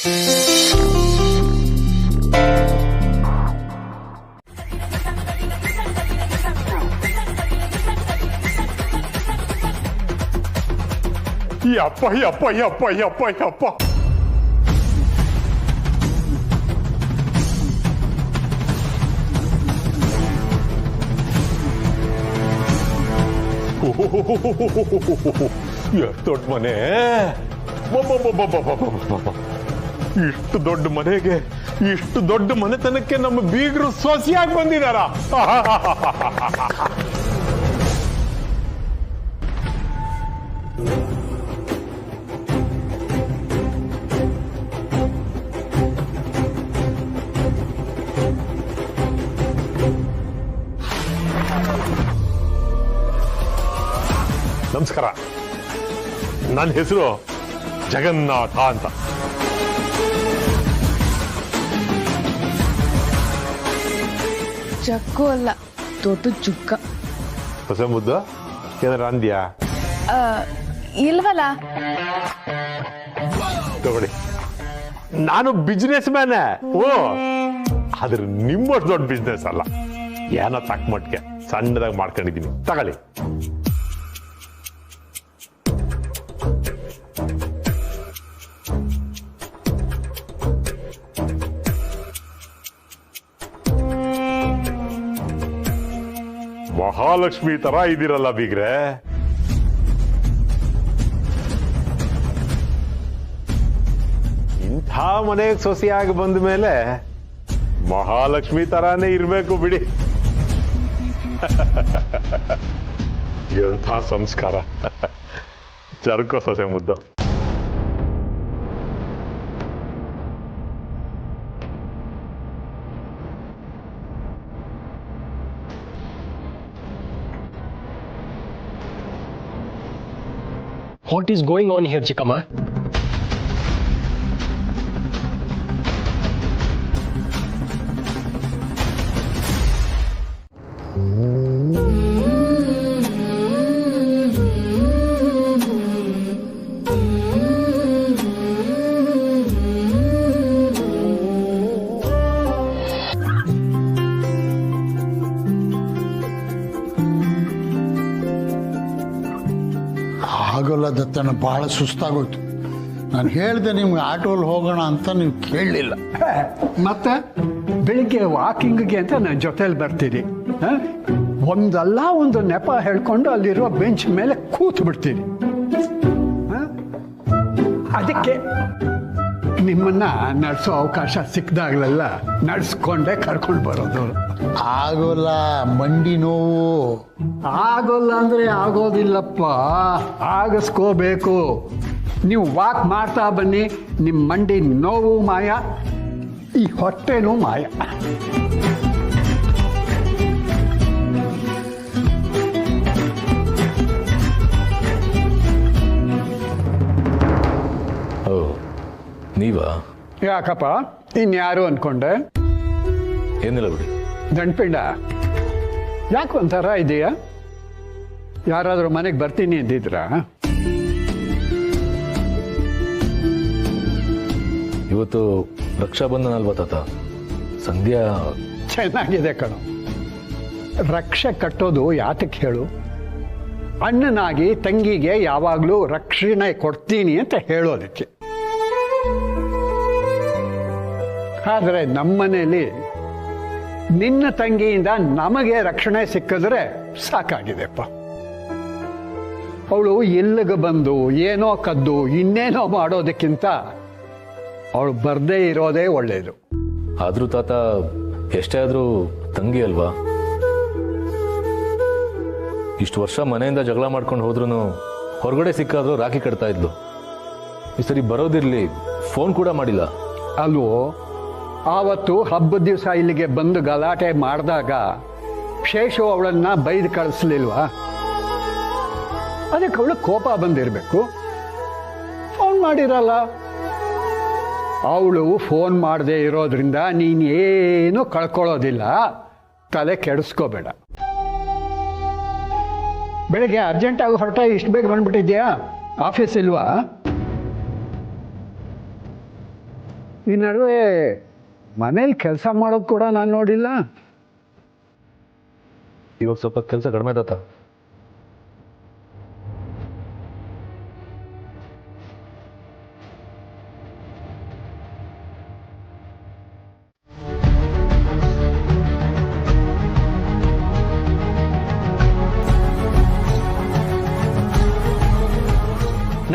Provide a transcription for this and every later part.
ಯಪ್ಪ ಯಪ್ಪ ಯಪ್ಪ ಯಪ್ಪ ಯಪ್ಪ ಎಷ್ಟು ದೊಡ್ಡ ಮನೆ, ಇಷ್ಟು ದೊಡ್ಡ ಮನೆಗೆ ಇಷ್ಟು ದೊಡ್ಡ ಮನೆತನಕ್ಕೆ ನಮ್ಮ ಬೀಗರು ಸೊಸೆಯಾಗಿ ಬಂದಿದಾರ. ನಮಸ್ಕಾರ, ನನ್ನ ಹೆಸರು ಜಗನ್ನಾಥ ಅಂತ. ಚಕ್ಕು ಅಲ್ಲ, ದೊಡ್ಡ ಚುಕ್ಕ. ಹೊಸ ಮುದ್ದು ಏನಾರ ಅಂದ್ಯಾ? ಇಲ್ವಲ್ಲ. ತಗೊಳ್ಳಿ, ನಾನು ಬಿಸ್ನೆಸ್ ಮ್ಯಾನ್. ಓ, ಆದ್ರೆ ನಿಮ್ಮಷ್ಟು ದೊಡ್ಡ ಬಿಸ್ನೆಸ್ ಅಲ್ಲ, ಏನೋ ತಕ್ಕ ಮಟ್ಟಿಗೆ ಸಣ್ಣದಾಗಿ ಮಾಡ್ಕೊಂಡಿದ್ದೀನಿ. ತಗೊಳ್ಳಿ. ಮಹಾಲಕ್ಷ್ಮಿ ತರ ಇದ್ದೀರಲ್ಲ ಬೀಗ್ರೆ. ಇಂಥ ಮನೆಗೆ ಸೊಸೆಯಾಗಿ ಬಂದ ಮೇಲೆ ಮಹಾಲಕ್ಷ್ಮಿ ತರಾನೇ ಇರ್ಬೇಕು ಬಿಡಿ. ಎಂಥ ಸಂಸ್ಕಾರ. ಚರ್ಕೋ ಸೊಸೆ ಮುದ್ದು. What is going on here, Chikama? ಆಗೋಲ್ಲ ದತ್ತಣ್ಣ, ಭಾಳ ಸುಸ್ತಾಗೋಯ್ತು. ನಾನು ಹೇಳಿದೆ ನಿಮ್ಗೆ ಆಟೋಲ್ಲಿ ಹೋಗೋಣ ಅಂತ, ನೀವು ಕೇಳಲಿಲ್ಲ. ಮತ್ತೆ ಬೆಳಿಗ್ಗೆ ವಾಕಿಂಗ್ಗೆ ಅಂತ ನನ್ನ ಜೊತೆಲಿ ಬರ್ತೀರಿ, ಒಂದಲ್ಲ ಒಂದು ನೆಪ ಹೇಳ್ಕೊಂಡು ಅಲ್ಲಿರುವ ಬೆಂಚ್ ಮೇಲೆ ಕೂತು ಬಿಡ್ತೀರಿ. ಅದಕ್ಕೆ ನಿಮ್ಮನ್ನ ನಡೆಸೋ ಅವಕಾಶ ಸಿಕ್ಕಿದಾಗಲೆಲ್ಲ ನಡೆಸ್ಕೊಂಡೇ ಕರ್ಕೊಂಡು ಬರೋದು. ಆಗೋಲ್ಲ, ಮಂಡಿ ನೋವು. ಆಗೋಲ್ಲ ಅಂದ್ರೆ ಆಗೋದಿಲ್ಲಪ್ಪ, ಆಗಿಸ್ಕೋಬೇಕು. ನೀವು ವಾಕ್ ಮಾಡ್ತಾ ಬನ್ನಿ, ನಿಮ್ಮ ಮಂಡಿ ನೋವು ಮಾಯ, ಈ ಹೊಟ್ಟೆನೂ ಮಾಯ. ಓ, ನೀವಾ? ಯಾಕಪ್ಪ, ಇನ್ಯಾರು ಅನ್ಕೊಂಡೆ? ಏನಿಲ್ಲ ಬಿಡಿ. ದಂಡ್ಪಿಂಡ ಯಾಕೆ ಒಂಥರ ಇದೆಯಾ? ಯಾರಾದರೂ ಮನೆಗೆ ಬರ್ತೀನಿ ಅಂದಿದ್ರಾ? ಇವತ್ತು ರಕ್ಷಾಬಂಧನ ಅಲ್ವಾ ತಾತ? ಸಂಧ್ಯಾ ಚೆನ್ನಾಗಿದೆ ಕಣೋ. ರಕ್ಷೆ ಕಟ್ಟೋದು ಯಾತಕ್ಕೆ ಹೇಳು? ಅಣ್ಣನಾಗಿ ತಂಗಿಗೆ ಯಾವಾಗಲೂ ರಕ್ಷಣೆ ಕೊಡ್ತೀನಿ ಅಂತ ಹೇಳೋದಕ್ಕೆ. ಆದರೆ ನಮ್ಮನೇಲಿ ನಿನ್ನ ತಂಗಿಯಿಂದ ನಮಗೆ ರಕ್ಷಣೆ ಸಿಕ್ಕಿದ್ರೆ ಸಾಕಾಗಿದೆಪ್ಪ. ಅವಳು ಇಲ್ಲಿಗೆ ಬಂದು ಏನೋ ಕದ್ದು ಇನ್ನೇನೋ ಮಾಡೋದಕ್ಕಿಂತ ಅವಳು ಬರ್ದೇ ಇರೋದೇ ಒಳ್ಳೆಯದು. ಆದ್ರೂ ತಾತ, ಎಷ್ಟೇ ಆದ್ರೂ ತಂಗಿ ಅಲ್ವಾ? ಇಷ್ಟು ವರ್ಷ ಮನೆಯಿಂದ ಜಗಳ ಮಾಡ್ಕೊಂಡು ಹೋದ್ರೂ ಹೊರಗಡೆ ಸಿಕ್ಕಾದ್ರೂ ರಾಖಿ ಕಟ್ತಾ ಇದ್ಲು. ಈ ಸರಿ ಬರೋದಿರ್ಲಿ, ಫೋನ್ ಕೂಡ ಮಾಡಿಲ್ಲ. ಅಲ್ವೋ, ಆವತ್ತು ಹಬ್ಬದ ದಿವಸ ಇಲ್ಲಿಗೆ ಬಂದು ಗಲಾಟೆ ಮಾಡಿದಾಗ ಶೇಷು ಅವಳನ್ನ ಬೈದು ಕಳಿಸ್ಲಿಲ್ವಾ? ಅದಕ್ಕೆ ಅವಳು ಕೋಪ ಬಂದಿರಬೇಕು. ಫೋನ್ ಮಾಡಿರಲ್ಲ. ಅವಳು ಫೋನ್ ಮಾಡದೆ ಇರೋದ್ರಿಂದ ನೀನೇನು ಕಳ್ಕೊಳ್ಳೋದಿಲ್ಲ, ತಲೆ ಕೆಡಿಸ್ಕೋಬೇಡ. ಬೆಳಗ್ಗೆ ಅರ್ಜೆಂಟಾಗಿ ಹೊರಟ ಇಷ್ಟು ಬೇಗ ಬಂದ್ಬಿಟ್ಟಿದ್ಯಾ? ಆಫೀಸ್ ಇಲ್ವಾ? ಈ ನಡುವೆ ಮನೇಲಿ ಕೆಲಸ ಮಾಡೋದು ಕೂಡ ನಾನು ನೋಡಿಲ್ಲ. ಇವಾಗ ಸ್ವಲ್ಪ ಕೆಲಸ ಕಡಿಮೆ ತಾತ.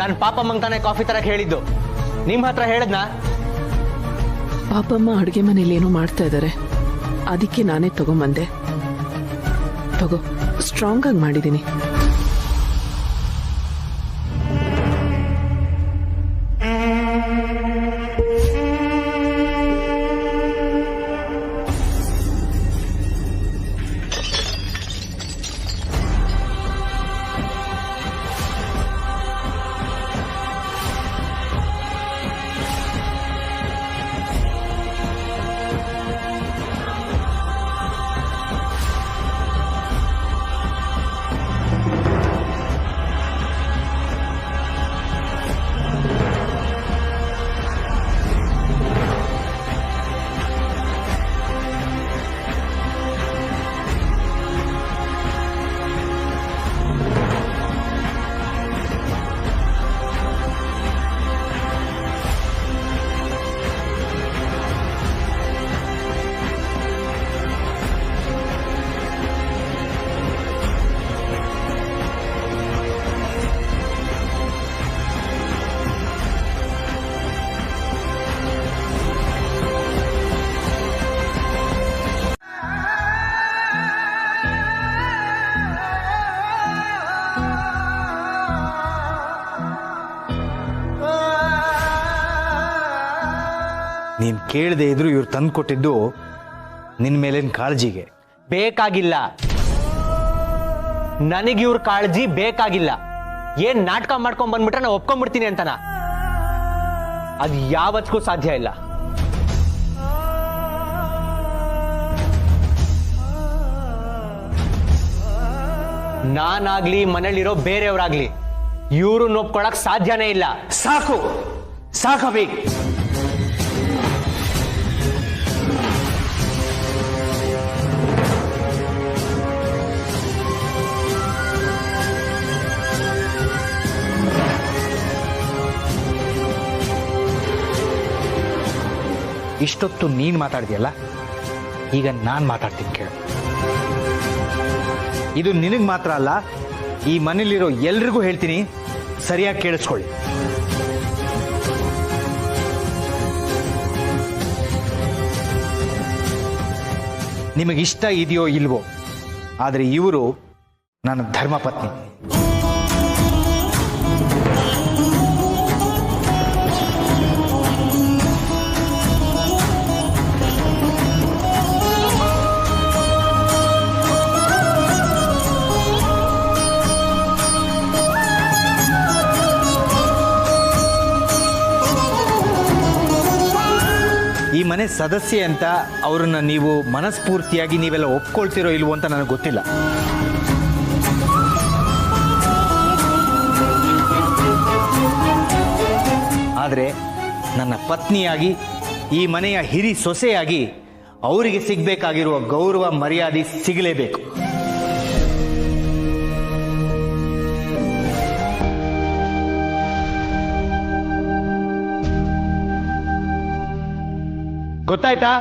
ನಾನು ಪಾಪಮ್ಮಂಗ್ ತಾನೇ ಕಾಫಿ ತರಕ್ ಹೇಳಿದ್ದು, ನಿಮ್ಮ ಹತ್ರ ಹೇಳದ್ನಾ? ಪಾಪಮ್ಮ ಅಡುಗೆ ಮನೇಲಿ ಏನೋ ಮಾಡ್ತಾ ಇದ್ದಾರೆ, ಅದಕ್ಕೆ ನಾನೇ ತಗೊಂಬಂದೆ. ತಗೋ, ಸ್ಟ್ರಾಂಗ್ ಆಗಿ ಮಾಡಿದ್ದೀನಿ. ನೀನು ಕೇಳದೆ ಇದ್ರು ಇವ್ರು ತಂದು ಕೊಟ್ಟಿದ್ದು ನಿನ್ನ ಮೇಲಿನ ಕಾಳಜಿಗೆ. ಬೇಕಾಗಿಲ್ಲ, ನನಗೆ ಇವ್ರ ಕಾಳಜಿ ಬೇಕಾಗಿಲ್ಲ. ಏನ್ ನಾಟಕ ಮಾಡ್ಕೊಂಡ್ ಬಂದ್ಬಿಟ್ರೆ ನಾ ಒಪ್ಕೊಂಡ್ಬಿಡ್ತೀನಿ ಅಂತನಾ? ಅದು ಯಾವತ್ತಿಗೂ ಸಾಧ್ಯ ಇಲ್ಲ. ನಾನಾಗ್ಲಿ ಮನೇಲಿರೋ ಬೇರೆಯವ್ರಾಗ್ಲಿ ಇವ್ರು ಒಪ್ಕೊಳಕ್ ಸಾಧ್ಯನೇ ಇಲ್ಲ. ಸಾಕು ಸಾಕವಿ. ಇಷ್ಟೊತ್ತು ನೀನು ಮಾತಾಡ್ತೀಯಲ್ಲ, ಈಗ ನಾನು ಮಾತಾಡ್ತೀನಿ ಕೇಳು. ಇದು ನಿನಗೆ ಮಾತ್ರ ಅಲ್ಲ, ಈ ಮನೇಲಿರೋ ಎಲ್ರಿಗೂ ಹೇಳ್ತೀನಿ, ಸರಿಯಾಗಿ ಕೇಳಿಸ್ಕೊಳ್ಳಿ. ನಿಮಗಿಷ್ಟ ಇದೆಯೋ ಇಲ್ವೋ, ಆದರೆ ಇವರು ನನ್ನ ಧರ್ಮಪತ್ನಿ. ಈ ಮನೆ ಸದಸ್ಯೆ ಅಂತ ಅವ್ರನ್ನ ನೀವು ಮನಸ್ಫೂರ್ತಿಯಾಗಿ ನೀವೆಲ್ಲ ಒಪ್ಕೊಳ್ತಿರೋ ಇಲ್ವೋ ಅಂತ ನನಗೆ ಗೊತ್ತಿಲ್ಲ. ಆದರೆ ನನ್ನ ಪತ್ನಿಯಾಗಿ, ಈ ಮನೆಯ ಹಿರಿ ಸೊಸೆಯಾಗಿ ಅವರಿಗೆ ಸಿಗಬೇಕಾಗಿರುವ ಗೌರವ ಮರ್ಯಾದೆ ಸಿಗಲೇಬೇಕು. ಗೊತ್ತಾಯ್ತಾ?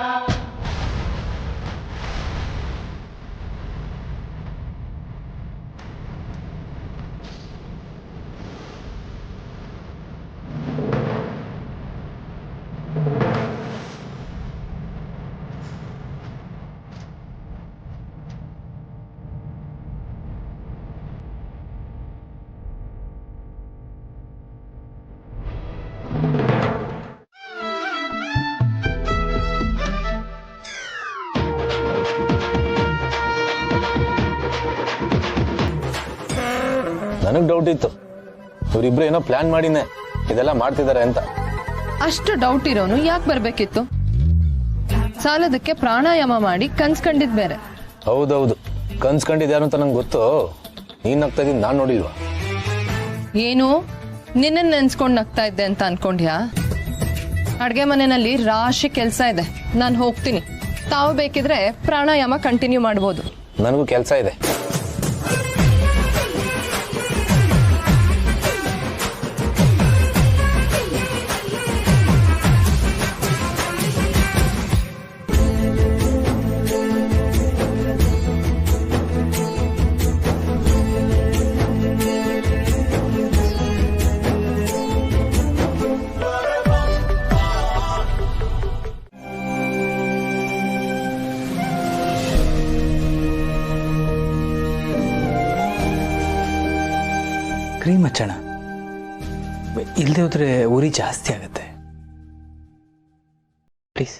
ನನಗೆ ಡೌಟ್ ಇತ್ತು, ಇವರಿಬ್ರು ಏನೋ ಪ್ಲಾನ್ ಮಾಡಿನೇ ಇದೆಲ್ಲ ಮಾಡ್ತಿದ್ದಾರೆ ಅಂತ. ಅಷ್ಟು ಡೌಟ್ ಇರೋನು ಯಾಕೆ ಬರ್ಬೇಕಿತ್ತು? ಸಾಲದಕ್ಕೆ ಪ್ರಾಣಾಯಾಮ ಮಾಡಿ ಕನ್ಸ್ಕೊಂಡಿದ್ ಬೇರೆ. ಹೌದೌದು, ಕನ್ಸ್ಕೊಂಡಿದ್ಯಾರು ಅಂತ ನಂಗೆ ಗೊತ್ತು. ನೀನ್ ನಗ್ತಾ ಇದ್ದೀನಿ, ನಾನ್ ನೋಡಿಲ್ವಾ? ಏನು ನಿನ್ನ ನೆನ್ಸ್ಕೊಂಡ್ ನಗ್ತಾ ಇದ್ದೆ ಅಂತ ಅನ್ಕೊಂಡ್ಯಾ? ಅಡ್ಗೆ ಮನೆಯಲ್ಲಿ ರಾಶಿ ಕೆಲಸ ಇದೆ, ನಾನು ಹೋಗ್ತೀನಿ. ತಾವು ಬೇಕಿದ್ರೆ ಪ್ರಾಣಾಯಾಮ ಕಂಟಿನ್ಯೂ ಮಾಡ್ಬೋದು. ನನಗೂ ಕೆಲಸ ಇದೆ. ಕ್ರೀಮ್ ಹಚ್ಚೋಣ, ಇಲ್ಲದೆ ಹೋದ್ರೆ ಉರಿ ಜಾಸ್ತಿ ಆಗುತ್ತೆ. ಪ್ಲೀಸ್.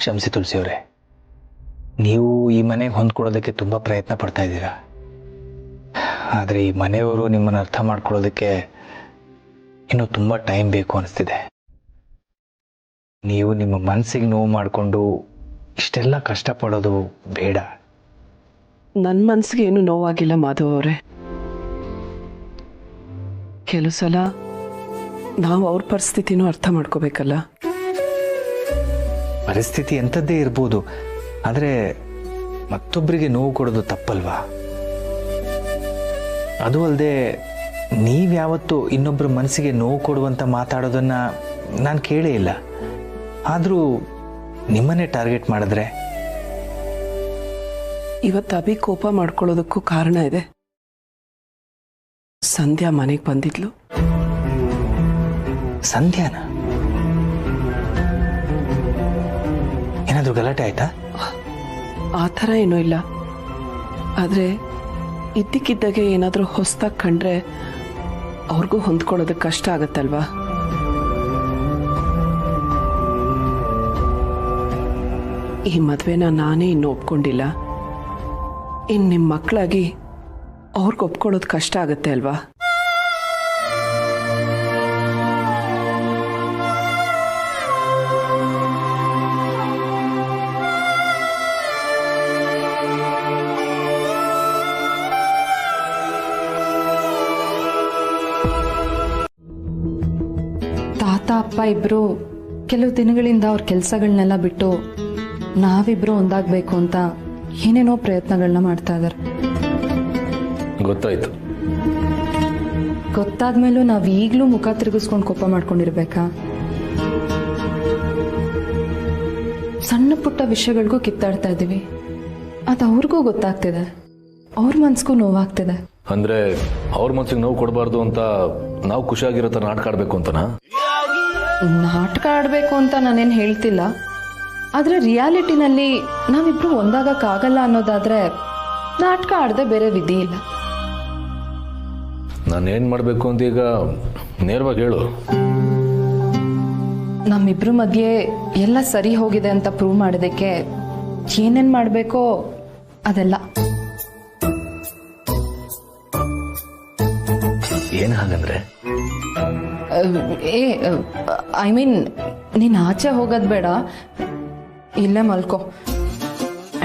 ಕ್ಷಮಿಸಿ ತುಳಸಿ ಅವರೇ, ನೀವು ಈ ಮನೆಗೆ ಹೊಂದ್ಕೊಳ್ಳೋದಕ್ಕೆ ತುಂಬ ಪ್ರಯತ್ನ ಪಡ್ತಾ ಇದ್ದೀರಾ. ಆದರೆ ಈ ಮನೆಯವರು ನಿಮ್ಮನ್ನು ಅರ್ಥ ಮಾಡ್ಕೊಳ್ಳೋದಕ್ಕೆ ಇನ್ನೂ ತುಂಬ ಟೈಮ್ ಬೇಕು ಅನಿಸ್ತಿದೆ. ನೀವು ನಿಮ್ಮ ಮನಸ್ಸಿಗೆ ನೋವು ಮಾಡಿಕೊಂಡು ಇಷ್ಟೆಲ್ಲ ಕಷ್ಟಪಡೋದು ಬೇಡ. ನನ್ನ ಮನಸ್ಸಿಗೆ ಏನು ನೋವಾಗಿಲ್ಲ ಮಾಧವ್ ಅವರೇ. ಕೆಲವು ಸಲ ನಾವು ಅವ್ರ ಪರಿಸ್ಥಿತಿನೂ ಅರ್ಥ ಮಾಡ್ಕೋಬೇಕಲ್ಲ. ಪರಿಸ್ಥಿತಿ ಎಂಥದ್ದೇ ಇರ್ಬೋದು, ಆದರೆ ಮತ್ತೊಬ್ಬರಿಗೆ ನೋವು ಕೊಡೋದು ತಪ್ಪಲ್ವಾ? ಅದು ಅಲ್ಲದೆ ನೀವ್ಯಾವತ್ತೂ ಇನ್ನೊಬ್ಬರ ಮನಸ್ಸಿಗೆ ನೋವು ಕೊಡುವಂಥ ಮಾತಾಡೋದನ್ನು ನಾನು ಕೇಳೇ ಇಲ್ಲ. ಆದರೂ ನಿಮ್ಮನ್ನೇ ಟಾರ್ಗೆಟ್ ಮಾಡಿದ್ರೆ? ಇವತ್ತು ಅಭಿ ಕೋಪ ಮಾಡ್ಕೊಳ್ಳೋದಕ್ಕೂ ಕಾರಣ ಇದೆ. ಸಂಧ್ಯಾ ಮನೆಗೆ ಬಂದಿದ್ಲು. ಸಂಧ್ಯಾನ? ಏನಾದರೂ ಗಲಾಟೆ ಆಯ್ತಾ? ಆ ಥರ ಏನೂ ಇಲ್ಲ. ಆದರೆ ಇದ್ದಕ್ಕಿದ್ದಾಗೆ ಏನಾದರೂ ಹೊಸ್ದಾಗಿ ಕಂಡ್ರೆ ಅವ್ರಿಗೂ ಹೊಂದ್ಕೊಳ್ಳೋದಕ್ಕೆ ಕಷ್ಟ ಆಗತ್ತಲ್ವಾ? ಈ ಮದುವೆನ ನಾನೇ ಇನ್ನೂ ಒಪ್ಕೊಂಡಿಲ್ಲ. ಇನ್ನು ನಿಮ್ಮ ಮಕ್ಕಳಾಗಿ ಅವ್ರಿಗೆ ಒಪ್ಕೊಳ್ಳೋದು ಕಷ್ಟ ಆಗುತ್ತೆ ಅಲ್ವಾ? ತಾತ ಅಪ್ಪ ಇಬ್ರು ಕೆಲವು ದಿನಗಳಿಂದ ಅವ್ರ ಕೆಲಸಗಳನ್ನೆಲ್ಲ ಬಿಟ್ಟು ನಾವಿಬ್ರು ಒಂದಾಗಬೇಕು ಅಂತ ಏನೇನೋ ಪ್ರಯತ್ನಗಳನ್ನ ಮಾಡ್ತಾ ಇದ್ದಾರೆ. ಗೊತ್ತಾಯ್ತು. ಗೊತ್ತಾದ್ಮೇಲೂ ನಾವ್ ಈಗ್ಲೂ ಮುಖ ತಿರುಗಿಸ್ಕೊಂಡು ಕೋಪ ಮಾಡ್ಕೊಂಡಿರ್ಬೇಕಾ? ಸಣ್ಣ ಪುಟ್ಟ ವಿಷಯಗಳಿಗೂ ಕಿತ್ತಾಡ್ತಾ ಇದೀವಿ. ಅದು ಅವ್ರಿಗೂ ಗೊತ್ತಾಗ್ತಿದೆ, ಅವ್ರ ಮನ್ಸಿಗೂ ನೋವಾಗ್ತಿದೆ. ಅಂದ್ರೆ ಅವ್ರ ಮನ್ಸಿಗೆ ನೋವು ಕೊಡಬಾರ್ದು ಅಂತ ನಾವು ಖುಷಿಯಾಗಿರೋ ಥರ ನಾಟಕ ಆಡ್ಬೇಕು ಅಂತನಾ? ನಾಟಕ ಆಡ್ಬೇಕು ಅಂತ ನಾನೇನ್ ಹೇಳ್ತಿಲ್ಲ. ಆದ್ರೆ ರಿಯಾಲಿಟಿನಲ್ಲಿ ನಾವಿಬ್ರು ಒಂದಾಗಕ್ಕಾಗಲ್ಲ ಅನ್ನೋದಾದ್ರೆ ನಾಟಕ ಆಡದೆ ಬೇರೆ ವಿಧಿ ಇಲ್ಲ. ನಾನೇನ್ ಮಾಡ್ಬೇಕು ಅಂತ ಈಗ ನೇರವಾಗಿ ಹೇಳು. ನಮ್ಮಿಬ್ರು ಮಧ್ಯೆ ಎಲ್ಲ ಸರಿ ಹೋಗಿದೆ ಅಂತ ಪ್ರೂವ್ ಮಾಡೋದಕ್ಕೆ ಏನೇನ್ ಮಾಡ್ಬೇಕೋ ಅದೆಲ್ಲ. ಏನ್ ಹಾಗಂದ್ರೆ? ಐ ಮೀನ್ ನೀನ್ ಆಚೆ ಹೋಗೋದ್ ಬೇಡ, ಇಲ್ಲೇ ಮಲ್ಕೋ.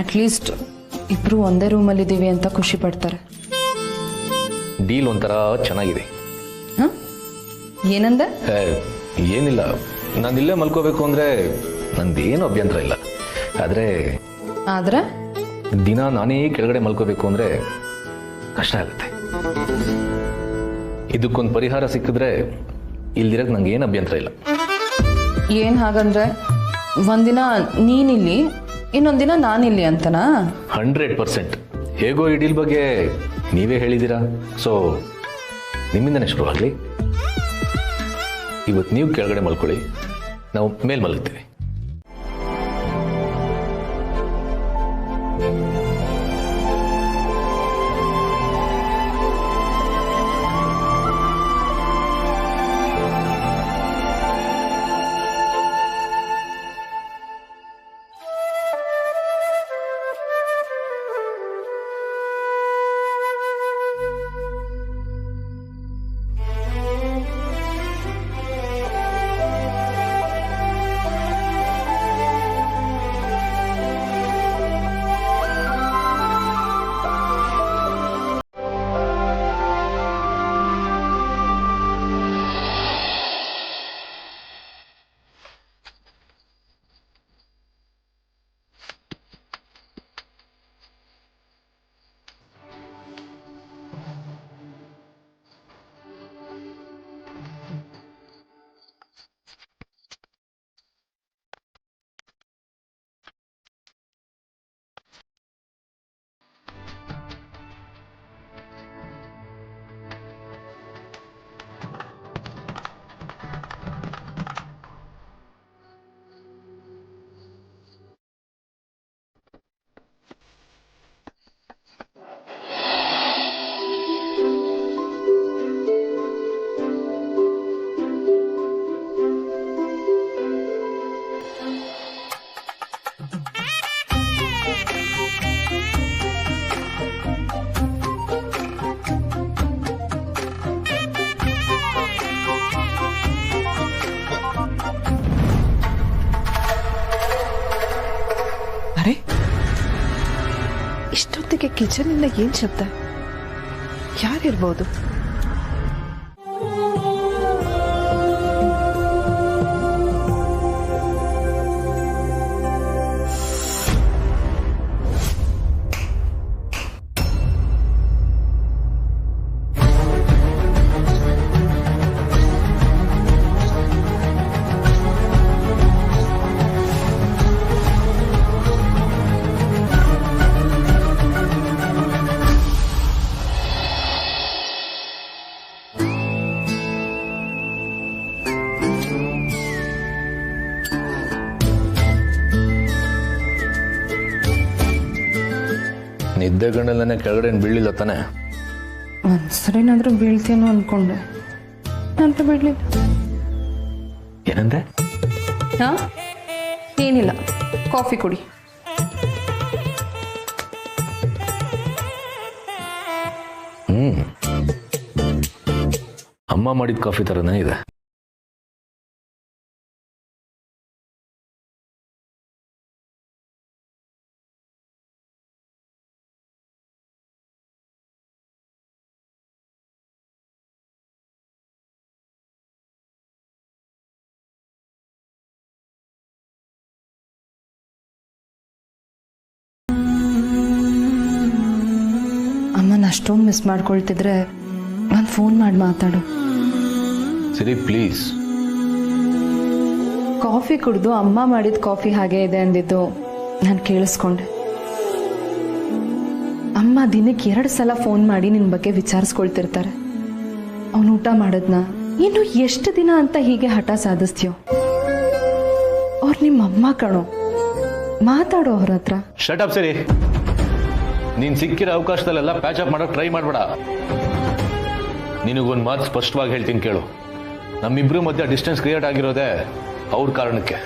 ಅಟ್ಲೀಸ್ಟ್ ಇಬ್ರು ಒಂದೇ ರೂಮಲ್ಲಿ ಇದೀವಿ ಅಂತ ಖುಷಿ ಪಡ್ತಾರೆ. ಡೀಲ್ ಒಂಥರ ಚೆನ್ನಾಗಿದೆ. ಏನಂದೆ? ಏನಿಲ್ಲ, ನಾನು ಇಲ್ಲೇ ಮಲ್ಕೋಬೇಕು ಅಂದ್ರೆ ನಂದೇನು ಅಭ್ಯಂತರ ಇಲ್ಲ. ಆದ್ರೆ ದಿನ ನಾನೇ ಕೆಳಗಡೆ ಮಲ್ಕೋಬೇಕು ಅಂದ್ರೆ ಕಷ್ಟ ಆಗುತ್ತೆ. ಇದಕ್ಕೊಂದು ಪರಿಹಾರ ಸಿಕ್ಕಿದ್ರೆ ಇಲ್ದಿರಕ್ ನಂಗೆ ಏನು ಅಭ್ಯಂತರ ಇಲ್ಲ. ಏನ್ ಹಾಗಂದ್ರೆ ಒಂದಿನ ನೀನಿಲ್ಲಿ ಇನ್ನೊಂದಿನ ನಾನಿಲ್ಲಿ ಅಂತನಾ? 100%. ಹೇಗೋ ಈ ಡೀಲ್ ಬಗ್ಗೆ ನೀವೇ ಹೇಳಿದ್ದೀರಾ, ಸೊ ನಿಮ್ಮಿಂದನೇ ಶುರುವಾಗಲಿ. ಇವತ್ತು ನೀವು ಕೆಳಗಡೆ ಮಲ್ಕೊಳ್ಳಿ, ನಾವು ಮೇಲ್ ಮಲಗ್ತೀವಿ. ಅರೆ, ಇಷ್ಟೊತ್ತಿಗೆ ಕಿಚನಿಂದ ಏನ್ ಶಬ್ದ? ಯಾರಿರ್ಬೋದು? ನಿದ್ದೆ ಗಣ್ಣಲ್ಲೇ ಕೆಳಗಡೆ ಬೀಳಿಲ್ಲ ತಾನೆ? ಒಂದ್ಸರಿನಾದ್ರೂ ಬೀಳ್ತೇನೋ ಅನ್ಕೊಂಡೆ, ಅಂತ ಬೀಳ್ಲಿಲ್ಲ. ಏನಂದೆ? ಹಾ, ಏನಿಲ್ಲ. ಕಾಫಿ ಕುಡಿ. ಅಮ್ಮ ಮಾಡಿದ ಕಾಫಿ ಥರನೇ ಇದೆ. ಅಮ್ಮನ ಅಷ್ಟೊಂದು ಮಿಸ್ ಮಾಡ್ಕೊಳ್ತಿದ್ರೆ ನಾನು ಫೋನ್ ಮಾಡಿ ಮಾತಾಡು. ಸರಿ ಪ್ಲೀಸ್. ಕಾಫಿ ಕುಡಿದು ಅಮ್ಮ ಮಾಡಿದ ಕಾಫಿ ಹಾಗೆ ಇದೆ ಅಂದಿದ್ದು ನಾನು ಕೇಳಿಸ್ಕೊಂಡೆ. ಅಮ್ಮ ದಿನಕ್ಕೆ 2 ಸಲ ಫೋನ್ ಮಾಡಿ ನಿನ್ನ ಬಗ್ಗೆ ವಿಚಾರಿಸ್ಕೊಳ್ತಿರ್ತಾರೆ. ಅವನು ಊಟ ಮಾಡೋದ್ನ ಇನ್ನು ಎಷ್ಟು ದಿನ ಅಂತ ಹೀಗೆ ಹಠ ಸಾಧಿಸ್ತೀಯೋ? ಅವ್ರು ನಿಮ್ಮ ಅಮ್ಮ ಕಣೋ, ಮಾತಾಡೋ ಅವ್ರ ಹತ್ರ. ಶಟ್ ಅಪ್ ಸರಿ. ನೀನ್ ಸಿಕ್ಕಿರೋ ಅವಕಾಶದಲ್ಲೆಲ್ಲ ಪ್ಯಾಚ್ ಅಪ್ ಮಾಡೋಕೆ ಟ್ರೈ ಮಾಡಬೇಡ. ನಿನಗೊಂದು ಮಾತು ಸ್ಪಷ್ಟವಾಗಿ ಹೇಳ್ತೀನಿ ಕೇಳು. ನಮ್ಮಿಬ್ರು ಮಧ್ಯೆ ಡಿಸ್ಟೆನ್ಸ್ ಕ್ರಿಯೇಟ್ ಆಗಿರೋದೇ ಅವ್ರ ಕಾರಣಕ್ಕೆ.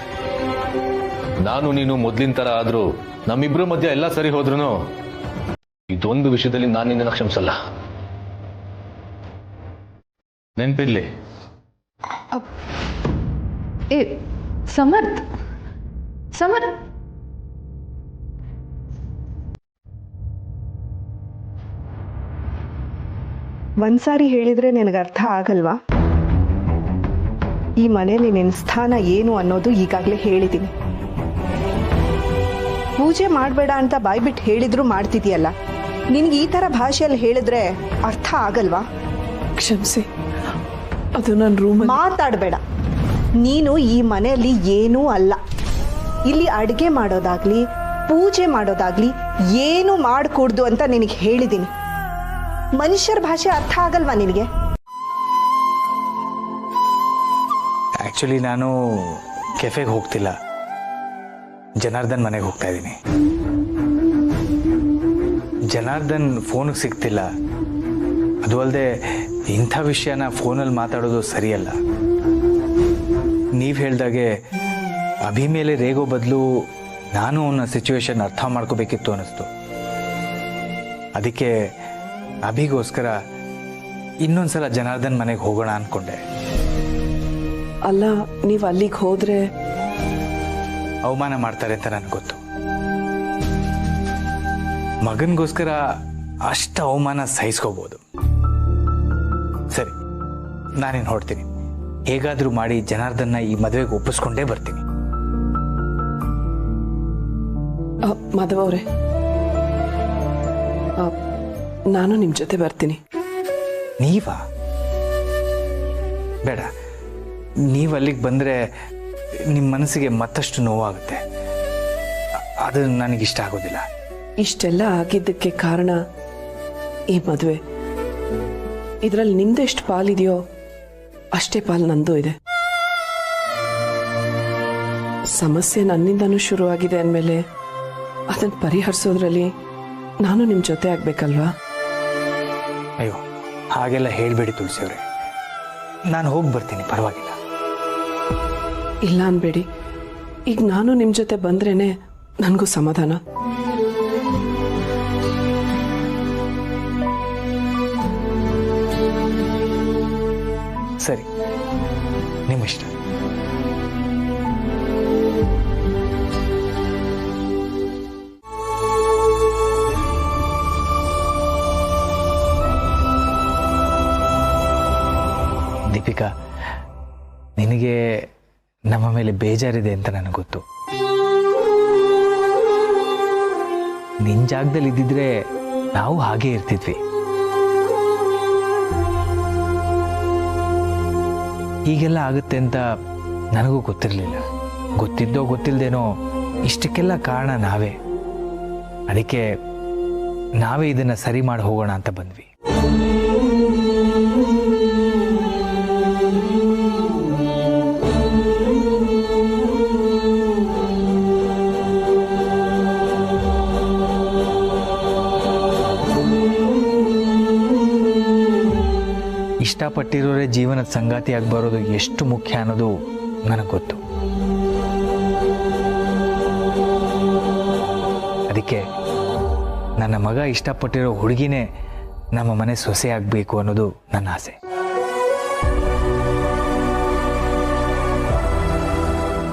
ನಾನು ನೀನು ಮೊದ್ಲಿನ ತರ ಆದ್ರೂ ನಮ್ಮಿಬ್ರು ಮಧ್ಯೆ ಎಲ್ಲ ಸರಿ ಹೋದ್ರೂ ಇದೊಂದು ವಿಷಯದಲ್ಲಿ ನಾನು ನಿನ್ನ ಕ್ಷಮಿಸಲ್ಲ. ನೆನ್ಪಿರ್ಲಿ. ಏ ಸಮರ್ಥ್, ಸಮರ್ಥ್, ಒಂದ್ಸಾರಿ ಹೇಳಿದ್ರೆ ನಿನಗೆ ಅರ್ಥ ಆಗಲ್ವಾ? ಈ ಮನೇಲಿ ನಿನ್ನ ಸ್ಥಾನ ಏನು ಅನ್ನೋದು ಈಗಾಗಲೇ ಹೇಳಿದ್ದೀನಿ. ಪೂಜೆ ಮಾಡಬೇಡ ಅಂತ ಬಾಯ್ಬಿಟ್ಟು ಹೇಳಿದ್ರು ಮಾಡ್ತಿದೀಯಲ್ಲ, ನಿನ್ಗೆ ಈ ಥರ ಭಾಷೆಯಲ್ಲಿ ಹೇಳಿದ್ರೆ ಅರ್ಥ ಆಗಲ್ವಾ? ಕ್ಷಮಿಸಿ, ಅದು ನನ್ನ ರೂಮ್. ಮಾತಾಡಬೇಡ. ನೀನು ಈ ಮನೆಯಲ್ಲಿ ಏನೂ ಅಲ್ಲ. ಇಲ್ಲಿ ಅಡುಗೆ ಮಾಡೋದಾಗ್ಲಿ, ಪೂಜೆ ಮಾಡೋದಾಗ್ಲಿ ಏನು ಮಾಡಕೂಡ್ದು ಅಂತ ನಿನಗೆ ಹೇಳಿದ್ದೀನಿ. ಮನುಷ್ಯರ ಭಾಷೆ ಅರ್ಥ ಆಗಲ್ವಾ ನಿನಗೆ? ಆ್ಯಕ್ಚುಲಿ ನಾನು ಕೆಫೆಗೆ ಹೋಗ್ತಿಲ್ಲ, ಜನಾರ್ದನ್ ಮನೆಗೆ ಹೋಗ್ತಾ ಇದ್ದೀನಿ. ಜನಾರ್ದನ್ ಫೋನಿಗೆ ಸಿಗ್ತಿಲ್ಲ, ಅದು ಅಲ್ಲದೆ ಇಂಥ ವಿಷಯನ ಫೋನಲ್ಲಿ ಮಾತಾಡೋದು ಸರಿಯಲ್ಲ. ನೀವು ಹೇಳ್ದಾಗೆ ಅಭಿ ಮೇಲೆ ರೇಗೋ ಬದಲು ನಾನು ಅವನ ಸಿಚುವೇಶನ್ ಅರ್ಥ ಮಾಡ್ಕೋಬೇಕಿತ್ತು ಅನ್ನಿಸ್ತು. ಅದಕ್ಕೆ ಅಭಿಗೋಸ್ಕರ ಇನ್ನೊಂದ್ಸಲ ಜನಾರ್ದನ್ ಮನೆಗೆ ಹೋಗೋಣ ಅಂದ್ಕೊಂಡೆ. ಅಲ್ಲ, ನೀವು ಅಲ್ಲಿಗೆ ಹೋದ್ರೆ ಅವಮಾನ ಮಾಡ್ತಾರೆ ಅಂತ ನನಗೆ ಗೊತ್ತು. ಮಗನಿಗೋಸ್ಕರ ಅಷ್ಟು ಅವಮಾನ ಸಹಿಸ್ಕೋಬೋದು. ಸರಿ, ನಾನೇನು ಹೊರಡ್ತೀನಿ. ಹೇಗಾದರೂ ಮಾಡಿ ಜನಾರ್ದನ್ನ ಈ ಮದುವೆಗೆ ಒಪ್ಪಿಸ್ಕೊಂಡೇ ಬರ್ತೀನಿ. ಮಾಧವ ಅವರೇ, ನಾನು ನಿಮ್ಮ ಜೊತೆ ಬರ್ತೀನಿ. ನೀವಾ? ಬೇಡ, ನೀವು ಅಲ್ಲಿಗೆ ಬಂದರೆ ನಿಮ್ಮ ಮನಸ್ಸಿಗೆ ಮತ್ತಷ್ಟು ನೋವಾಗುತ್ತೆ. ಅದು ನನಗಿಷ್ಟ ಆಗೋದಿಲ್ಲ. ಇಷ್ಟೆಲ್ಲ ಆಗಿದ್ದಕ್ಕೆ ಕಾರಣ ಈ ಮದುವೆ. ಇದರಲ್ಲಿ ನಿಮ್ದೆಷ್ಟು ಪಾಲಿದೆಯೋ ಅಷ್ಟೇ ಪಾಲು ನಂದು ಇದೆ. ಸಮಸ್ಯೆ ನನ್ನಿಂದನೂ ಶುರುವಾಗಿದೆ ಅಂದಮೇಲೆ ಅದನ್ನು ಪರಿಹರಿಸೋದ್ರಲ್ಲಿ ನಾನು ನಿಮ್ಮ ಜೊತೆ ಆಗ್ಬೇಕಲ್ವಾ? ಅಯ್ಯೋ, ಹಾಗೆಲ್ಲ ಹೇಳಬೇಡಿ ತುಳಸಿಯವರೇ. ನಾನು ಹೋಗಿ ಬರ್ತೀನಿ, ಪರವಾಗಿಲ್ಲ. ಇಲ್ಲ ಅನ್ಬೇಡಿ. ಈಗ ನಾನು ನಿಮ್ಮ ಜೊತೆ ಬಂದ್ರೇನೆ ನನಗೂ ಸಮಾಧಾನ. ಸರಿ, ನಿಮ್ಮಿಷ್ಟ. ದೀಪಿಕಾ, ನಿನಗೆ ನಮ್ಮ ಮೇಲೆ ಬೇಜಾರಿದೆ ಅಂತ ನನಗೆ ಗೊತ್ತು. ನಿನ್ನ ಜಾಗದಲ್ಲಿ ಇದ್ದಿದ್ರೆ ನಾವು ಹಾಗೇ ಇರ್ತಿದ್ವಿ. ಹೀಗೆಲ್ಲ ಆಗುತ್ತೆ ಅಂತ ನನಗೂ ಗೊತ್ತಿರಲಿಲ್ಲ. ಗೊತ್ತಿದ್ದೋ ಗೊತ್ತಿಲ್ಲದೇನೋ ಇಷ್ಟಕ್ಕೆಲ್ಲ ಕಾರಣ ನಾವೇ. ಅದಕ್ಕೆ ನಾವೇ ಇದನ್ನು ಸರಿ ಮಾಡಿ ಹೋಗೋಣ ಅಂತ ಬಂದ್ವಿ. ಇಷ್ಟಪಟ್ಟಿರೋರೇ ಜೀವನದ ಸಂಗಾತಿಯಾಗಿ ಬರೋದು ಎಷ್ಟು ಮುಖ್ಯ ಅನ್ನೋದು ನನಗೆ ಗೊತ್ತು. ಅದಕ್ಕೆ ನನ್ನ ಮಗ ಇಷ್ಟಪಟ್ಟಿರೋ ಹುಡುಗಿನೇ ನಮ್ಮ ಮನೆ ಸೊಸೆ ಆಗಬೇಕು ಅನ್ನೋದು ನನ್ನ ಆಸೆ.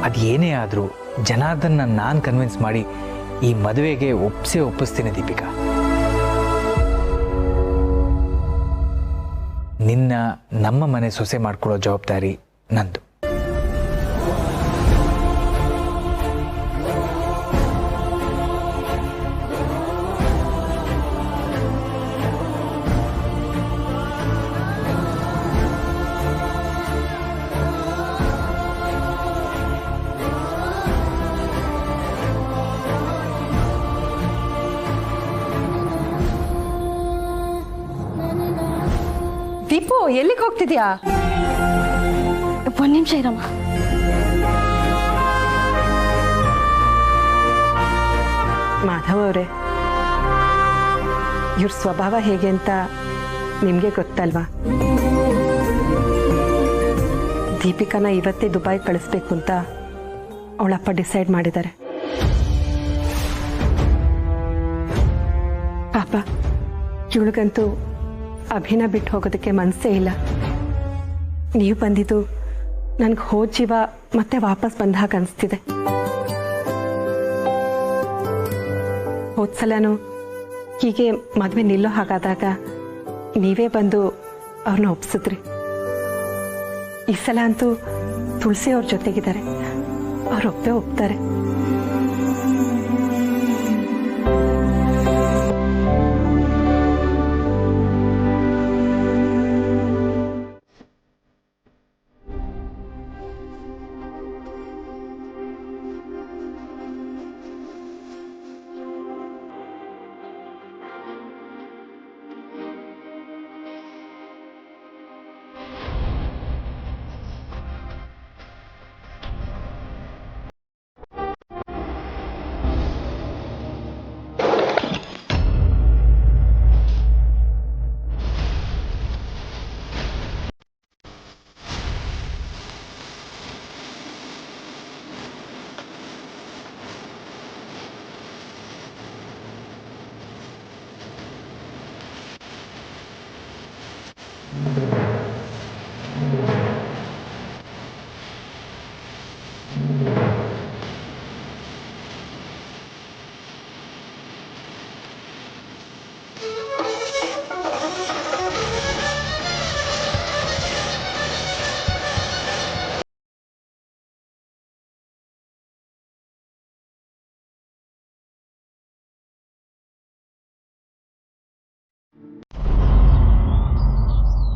ಅದೇನೇ ಆದರೂ ಜನಾರ್ದನ್ನ ನಾನು ಕನ್ವಿನ್ಸ್ ಮಾಡಿ ಈ ಮದುವೆಗೆ ಒಪ್ಪಿಸ್ತೀನಿ ದೀಪಿಕಾ. ನಿನ್ನ ನಮ್ಮ ಮನೆ ಸೊಸೆ ಮಾಡ್ಕೊಳ್ಳೋ ಜವಾಬ್ದಾರಿ ನಂದು. ದೀಪು, ಎಲ್ಲಿಗೆ ಹೋಗ್ತಿದ್ಯಾ? ಒಂದ್ ನಿಮಿಷ ಇರಮ್ಮ. ಮಾಧವ್ ಅವರೇ, ಇವ್ರ ಸ್ವಭಾವ ಹೇಗೆ ಅಂತ ನಿಮಗೆ ಗೊತ್ತಲ್ವಾ? ದೀಪಿಕಾನ ಇವತ್ತೇ ದುಬೈ ಕಳಿಸ್ಬೇಕು ಅಂತ ಅವಳಪ್ಪ ಡಿಸೈಡ್ ಮಾಡಿದ್ದಾರೆ. ಪಾಪ, ಇವಳಿಗಂತೂ ಅಭಿನ ಬಿಟ್ಟು ಹೋಗೋದಕ್ಕೆ ಮನಸ್ಸೇ ಇಲ್ಲ. ನೀವು ಬಂದಿದ್ದು ನನಗೆ ಹೋದ ಜೀವ ಮತ್ತೆ ವಾಪಸ್ ಬಂದ ಹಾಗೆ ಅನಿಸ್ತಿದೆ. ಹೋದ್ಸಲನೂ ಹೀಗೆ ಮದುವೆ ನಿಲ್ಲೋ ಹಾಗಾದಾಗ ನೀವೇ ಬಂದು ಅವ್ರನ್ನ ಒಪ್ಸಿದ್ರಿ. ಈ ಸಲ ಅಂತೂ ತುಳಸಿ ಅವ್ರ ಜೊತೆಗಿದ್ದಾರೆ, ಅವ್ರು ಒಪ್ತಾರೆ.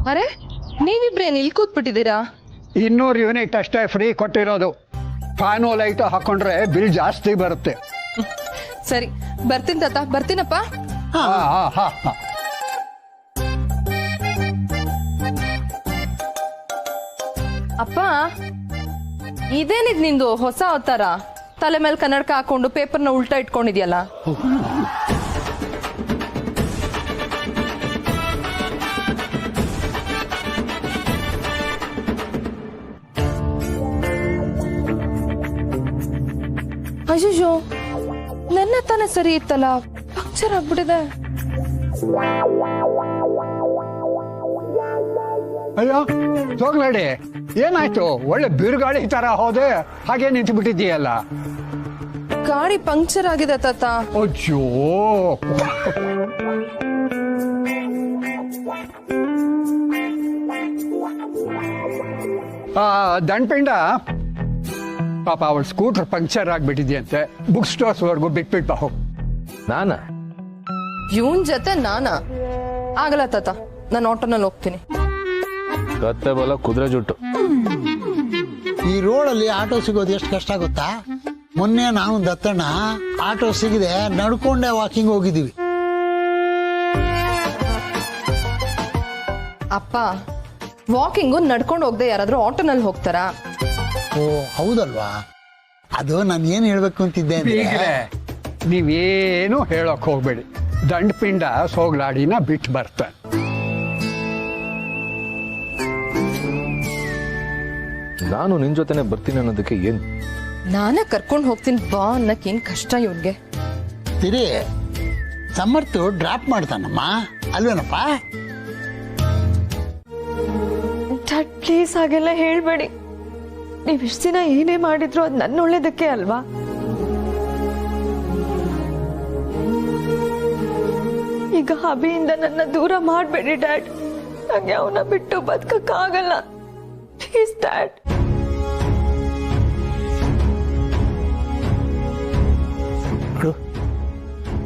ಅರೆ ನೀವಿಬ್ರೇನ್ ಇಲ್ಲಿ ಕೂತ್ಬಿಟ್ಟಿದ್ದೀರಾ? 200 ಯೂನಿಟ್ ಅಷ್ಟೇ ಫ್ರೀ ಕೊಟ್ಟಿರೋದು. ಫ್ಯಾನು ಲೈಟ್ ಹಾಕೊಂಡ್ರೆ ಬಿಲ್ ಜಾಸ್ತಿ ಬರುತ್ತೆ. ಸರಿ ಬರ್ತೀನಿ ತಾತ, ಬರ್ತೀನಪ್ಪ. ಹಾ ಹಾ ಹಾ ಹಾ. ಅಪ್ಪ ಇದೇನಿದ್ ನಿಂದು ಹೊಸ ಅವತಾರ? ತಲೆ ಮೇಲೆ ಕನ್ನಡಕ ಹಾಕೊಂಡು ಪೇಪರ್ನ ಉಲ್ಟಾ ಇಟ್ಕೊಂಡಿದ್ಯಲ್ಲ? ಅಯ್ಯೋ ನನ್ನ ತಾನೇ ಸರಿ ಇತ್ತಲ್ಲ, ಪಂಕ್ಚರ್ ಆಗ್ಬಿಟ್ಟಿದೆ. ಅಯ್ಯೋ ಹೋಗ್ಬೇಡಿ, ಏನಾಯ್ತು? ಒಳ್ಳೆ ಬಿರುಗಾಳಿ ತರ ಹೋದೆ, ಹಾಗೆ ನಿಂತು ಬಿಟ್ಟಿದ್ದೀಯಲ್ಲ. ಗಾಡಿ ಪಂಕ್ಚರ್ ಆಗಿದೆ ತಾತ. ಅಯ್ಯೋ ದಂಡ್ಪಿಂಡ ಪಾಪ ಅವಳ ಸ್ಕೂಟರ್ ಪಂಕ್ಚರ್ ಆಗ್ಬಿಟ್ಟಿದ್ಯಂತೆ. ಬುಕ್ ಸ್ಟೋರ್ಸ್ ವರ್ಗು ಬಿಟ್ಬಿಟ್ಟು ಬಾ ಹೋಗು. ನಾನಾ? ಇವನ್ ಜೊತೆ ನಾನಾ? ಆಗಲ್ಲ ತಾತ, ನಾನು ಆಟೋನಲ್ಲಿ ಹೋಗ್ತೀನಿ. ಕತ್ತೆ ಬಲ ಕುದುರೆ ಜುಟ್ಟು. ಈ ರೋಡಲ್ಲಿ ಆಟೋ ಸಿಗೋದು ಎಷ್ಟು ಕಷ್ಟ ಗೊತ್ತಾ? ಮೊನ್ನೆ ನಾವು ದತ್ತಣ್ಣ ಆಟೋ ಸಿಗದೆ ನಡ್ಕೊಂಡೆ ವಾಕಿಂಗ್ ಹೋಗಿದ್ದೀವಿ. ಅಪ್ಪ ವಾಕಿಂಗು ನಡ್ಕೊಂಡು ಹೋಗದೆ ಯಾರಾದ್ರೂ ಆಟೋನಲ್ಲಿ ಹೋಗ್ತಾರಾ? ಓ ಹೌದಲ್ವಾ? ಅದು ನಾನು ಏನ್ ಹೇಳ್ಬೇಕು ಅಂತಿದ್ದೆ ಅಂದ್ರೆ, ನೀವೇನು ಹೇಳಕ್ ಹೋಗ್ಬೇಡಿ. ದಂಡ್ಪಿಂಡ ಸೋಗ್ಲಾಡಿನ ಬಿಟ್ಟು ಬರ್ತಾನೆ. ನಾನು ನಿನ್ ಜೊತೆನೆ ಬರ್ತೀನಿ ಅನ್ನೋದಕ್ಕೆ ಏನ್? ನಾನೇ ಕರ್ಕೊಂಡು ಹೋಗ್ತೀನಿ ಬಾ ಅನ್ನಕ್ ಏನ್ ಕಷ್ಟ ಇವ್ರಿಗೆ? ತಿರಿ ಸಮರ್ಥ್ ಡ್ರಾಪ್ ಮಾಡ್ತಾನಮ್ಮ ಅಲ್ವೇನಪ್ಪ? ಪ್ಲೀಸ್ ಹಾಗೆಲ್ಲ ಹೇಳ್ಬೇಡಿ. ನೀವ್ ಇಷ್ಟ ದಿನ ಏನೇ ಮಾಡಿದ್ರು ಅದು ನನ್ನ ಒಳ್ಳೇದಕ್ಕೆ ಅಲ್ವಾ? ಈಗ ಅಭಿಯಿಂದ ನನ್ನ ದೂರ ಮಾಡಬೇಡಿ ಡ್ಯಾಡ್. ನಂಗೆ ಅವನ ಬಿಟ್ಟು ಬದುಕಕ್ಕಾಗಲ್ಲ. Please dad.